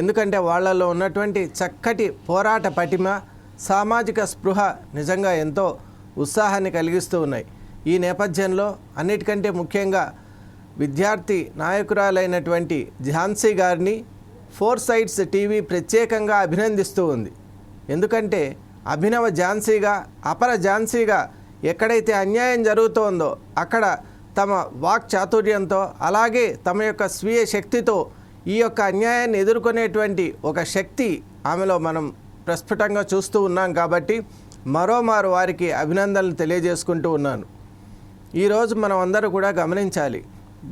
ఎందుకంటే వాళ్ళలో ఉన్నటువంటి చక్కటి పోరాట పటిమ, సామాజిక స్పృహ నిజంగా ఎంతో ఉత్సాహాన్ని కలిగిస్తూ ఉన్నాయి. ఈ నేపథ్యంలో అన్నిటికంటే ముఖ్యంగా విద్యార్థి నాయకురాలైనటువంటి ఝాన్సీ గారిని ఫోర్ సైడ్స్ టీవీ ప్రత్యేకంగా అభినందిస్తూ ఉంది. ఎందుకంటే అభినవ ఝాన్సీగా, అపర ఝాన్సీగా ఎక్కడైతే అన్యాయం జరుగుతోందో అక్కడ తమ వాక్ చాతుర్యంతో, అలాగే తమ యొక్క స్వీయ శక్తితో ఈ యొక్క అన్యాయాన్ని ఎదుర్కొనేటువంటి ఒక శక్తి ఆమెలో మనం ప్రస్ఫుటంగా చూస్తూ ఉన్నాం. కాబట్టి మరోమారు వారికి అభినందనలు తెలియజేసుకుంటూ ఉన్నాను. ఈరోజు మనం అందరూ కూడా గమనించాలి,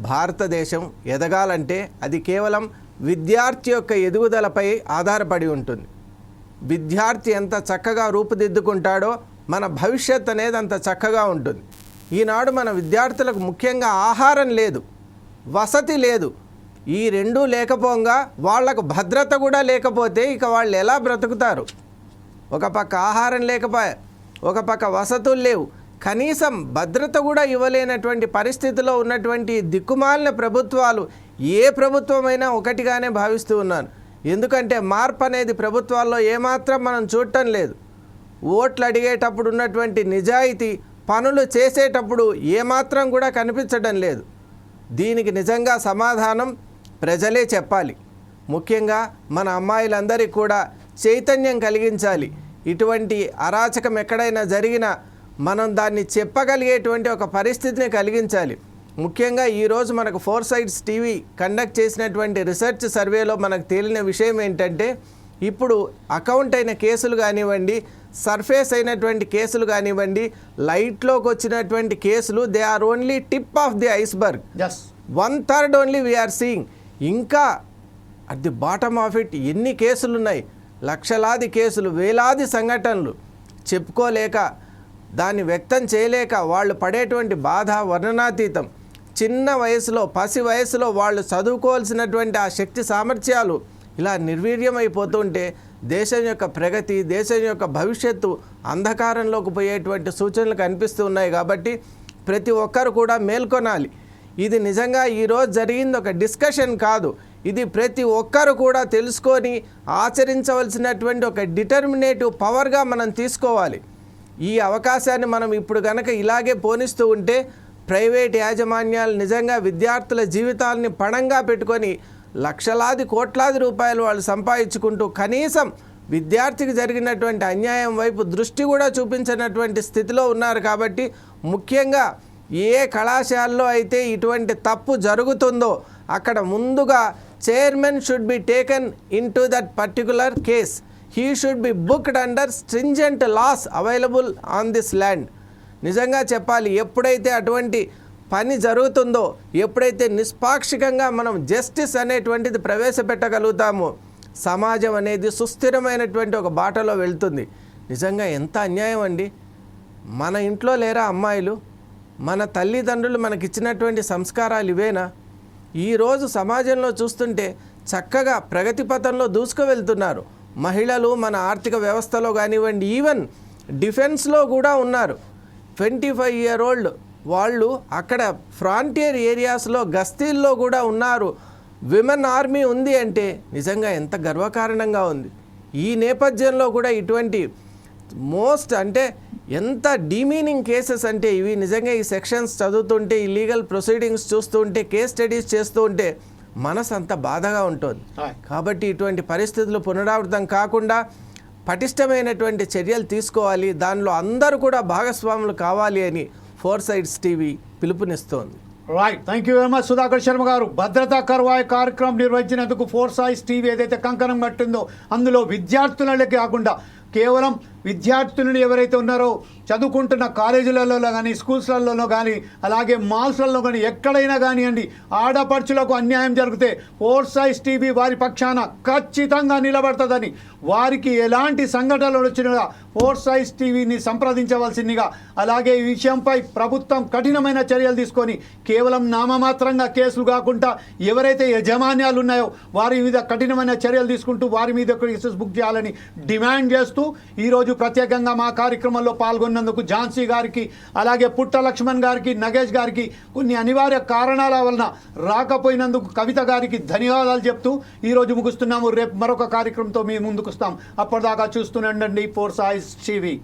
భారతదేశం ఎదగాలంటే అది కేవలం విద్యార్థి యొక్క ఎదుగుదలపై ఆధారపడి ఉంటుంది. విద్యార్థి ఎంత చక్కగా రూపుదిద్దుకుంటాడో మన భవిష్యత్ అనేది అంత చక్కగా ఉంటుంది. ఈనాడు మన విద్యార్థులకు ముఖ్యంగా ఆహారం లేదు, వసతి లేదు. ఈ రెండూ లేకపోగా వాళ్లకు భద్రత కూడా లేకపోతే ఇక వాళ్ళు ఎలా బ్రతుకుతారు? ఒక పక్క ఆహారం లేకపోయా, ఒక పక్క వసతులు లేవు, కనీసం భద్రత కూడా ఇవ్వలేనటువంటి పరిస్థితిలో ఉన్నటువంటి దిక్కుమాలిన ప్రభుత్వాలు ఏ ప్రభుత్వమైనా ఒకటిగానే భావిస్తూ ఉన్నాను. ఎందుకంటే మార్పు అనేది ప్రభుత్వాల్లో ఏమాత్రం మనం చూడటం లేదు. ఓట్లు అడిగేటప్పుడు ఉన్నటువంటి నిజాయితీ, పనులు చేసేటప్పుడు ఏమాత్రం కూడా కనిపించడం లేదు. దీనికి నిజంగా సమాధానం ప్రజలే చెప్పాలి. ముఖ్యంగా మన అమ్మాయిలందరికీ కూడా చైతన్యం కలిగించాలి. ఇటువంటి అరాచకం ఎక్కడైనా జరిగినా మనం దాన్ని చెప్పగలిగేటువంటి ఒక పరిస్థితిని కలిగించాలి. ముఖ్యంగా ఈరోజు మనకు ఫోర్ సైడ్స్ టీవీ కండక్ట్ చేసినటువంటి రీసెర్చ్ సర్వేలో మనకు తేలిన విషయం ఏంటంటే, ఇప్పుడు అకౌంట్ అయిన కేసులు కానివ్వండి, సర్ఫేస్ అయినటువంటి కేసులు కానివ్వండి, లైట్లోకి వచ్చినటువంటి కేసులు, they are only tip of the iceberg. 1/3 only we're seeing. ఇంకా at the bottom of it ఎన్ని కేసులు ఉన్నాయి, లక్షలాది కేసులు, వేలాది సంఘటనలు చెప్పుకోలేక, దాన్ని వ్యక్తం చేయలేక వాళ్ళు పడేటువంటి బాధ వర్ణనాతీతం. చిన్న వయసులో, పసి వయసులో వాళ్ళు చదువుకోవాల్సినటువంటి ఆ శక్తి సామర్థ్యాలు ఇలా నిర్వీర్యమైపోతుంటే దేశం యొక్క ప్రగతి, దేశం యొక్క భవిష్యత్తు అంధకారంలోకి పోయేటువంటి సూచనలు కనిపిస్తూ ఉన్నాయి. కాబట్టి ప్రతి ఒక్కరు కూడా మేల్కొనాలి. ఇది నిజంగా ఈరోజు జరిగింది ఒక డిస్కషన్ కాదు, ఇది ప్రతి ఒక్కరు కూడా తెలుసుకొని ఆచరించవలసినటువంటి ఒక డిటర్మినేటివ్ పవర్గా మనం తీసుకోవాలి. ఈ అవకాశాన్ని మనం ఇప్పుడు కనుక ఇలాగే పోనిస్తూ ఉంటే ప్రైవేట్ యాజమాన్యాలు నిజంగా విద్యార్థుల జీవితాలని పణంగా పెట్టుకొని లక్షలాది కోట్లాది రూపాయలు వాళ్ళు సంపాదించుకుంటూ కనీసం విద్యార్థికి జరిగినటువంటి అన్యాయం వైపు దృష్టి కూడా చూపించినటువంటి స్థితిలో ఉన్నారు. కాబట్టి ముఖ్యంగా ఏ కళాశాలలో అయితే ఇటువంటి తప్పు జరుగుతుందో అక్కడ ముందుగా chairman should be taken in to that particular case. He should be booked under stringent laws available on this land. నిజంగా చెప్పాలి, ఎప్పుడైతే అటువంటి పని జరుగుతుందో, ఎప్పుడైతే నిష్పాక్షికంగా మనం జస్టిస్ అనేటువంటిది ప్రవేశపెట్టగలుగుతామో సమాజం అనేది సుస్థిరమైనటువంటి ఒక బాటలో వెళ్తుంది. నిజంగా ఎంత అన్యాయం అండి. మన ఇంట్లో లేరా అమ్మాయిలు? మన తల్లిదండ్రులు మనకిచ్చినటువంటి సంస్కారాలు ఇవేనా? ఈరోజు సమాజంలో చూస్తుంటే చక్కగా ప్రగతి పథంలో దూసుకు వెళ్తున్నారు మహిళలు. మన ఆర్థిక వ్యవస్థలో కానివ్వండి, ఈవెన్ డిఫెన్స్లో కూడా ఉన్నారు. 25 year old వాళ్ళు అక్కడ ఫ్రాంటియర్ ఏరియాస్లో గస్తీల్లో కూడా ఉన్నారు. విమెన్ ఆర్మీ ఉంది అంటే నిజంగా ఎంత గర్వకారణంగా ఉంది. ఈ నేపథ్యంలో కూడా ఇటువంటి అంటే ఎంత డీమీనింగ్ కేసెస్ అంటే ఇవి. నిజంగా ఈ సెక్షన్స్ చదువుతుంటే, ఈ లీగల్ ప్రొసీడింగ్స్ చూస్తుంటే, కేస్ స్టడీస్ చేస్తూ ఉంటే మనసు అంత బాధగా ఉంటుంది. కాబట్టి ఇటువంటి పరిస్థితులు పునరావృతం కాకుండా పటిష్టమైనటువంటి చర్యలు తీసుకోవాలి. దానిలో అందరూ కూడా భాగస్వాములు కావాలి అని ఫోర్సైట్స్ టీవీ పిలుపునిస్తోంది. Right, thank you very much Sudhakar Sharma గారు. భద్రతా కర్వాయ్ కార్యక్రమం నిర్వహించినందుకు ఫోర్సైట్స్ టీవీ ఏదైతే కంకణం కట్టిందో అందులో విద్యార్థులకే కాకుండా కేవలం విద్యార్థులను ఎవరైతే ఉన్నారో చదువుకుంటున్న కాలేజీలలో కానీ, స్కూల్స్లలో కానీ, అలాగే మాల్స్లలో కానీ ఎక్కడైనా కానివ్వండి, ఆడపడుచులకు అన్యాయం జరిగితే ఫోర్సైట్స్ టీవీ వారి పక్షాన ఖచ్చితంగా నిలబడుతుందని, వారికి ఎలాంటి సంఘటనలు వచ్చినా ఫోర్సైట్స్ టీవీని సంప్రదించవలసిందిగా, అలాగే ఈ విషయంపై ప్రభుత్వం కఠినమైన చర్యలు తీసుకొని కేవలం నామమాత్రంగా కేసులు కాకుండా ఎవరైతే యజమాన్యాలు ఉన్నాయో వారి మీద కఠినమైన చర్యలు తీసుకుంటూ వారి మీద కేసెస్ బుక్ చేయాలని డిమాండ్ చేస్తూ ఈరోజు ప్రత్యేకంగా మా కార్యక్రమంలో పాల్గొన్నందుకు ఝాన్సీ గారికి, అలాగే పుట్ట లక్ష్మణ్ గారికి, నగేష్ గారికి కొన్ని అనివార్య కారణాల వలన రాకపోయినందుకు కవిత గారికి ధన్యవాదాలు చెప్తూ ఈరోజు ముగిస్తున్నాము. రేపు మరొక కార్యక్రమంతో మీ ముందుకు వస్తాం. అప్పటిదాకా చూస్తూనే ఉండండి ఫోర్సైట్స్ టీవీ.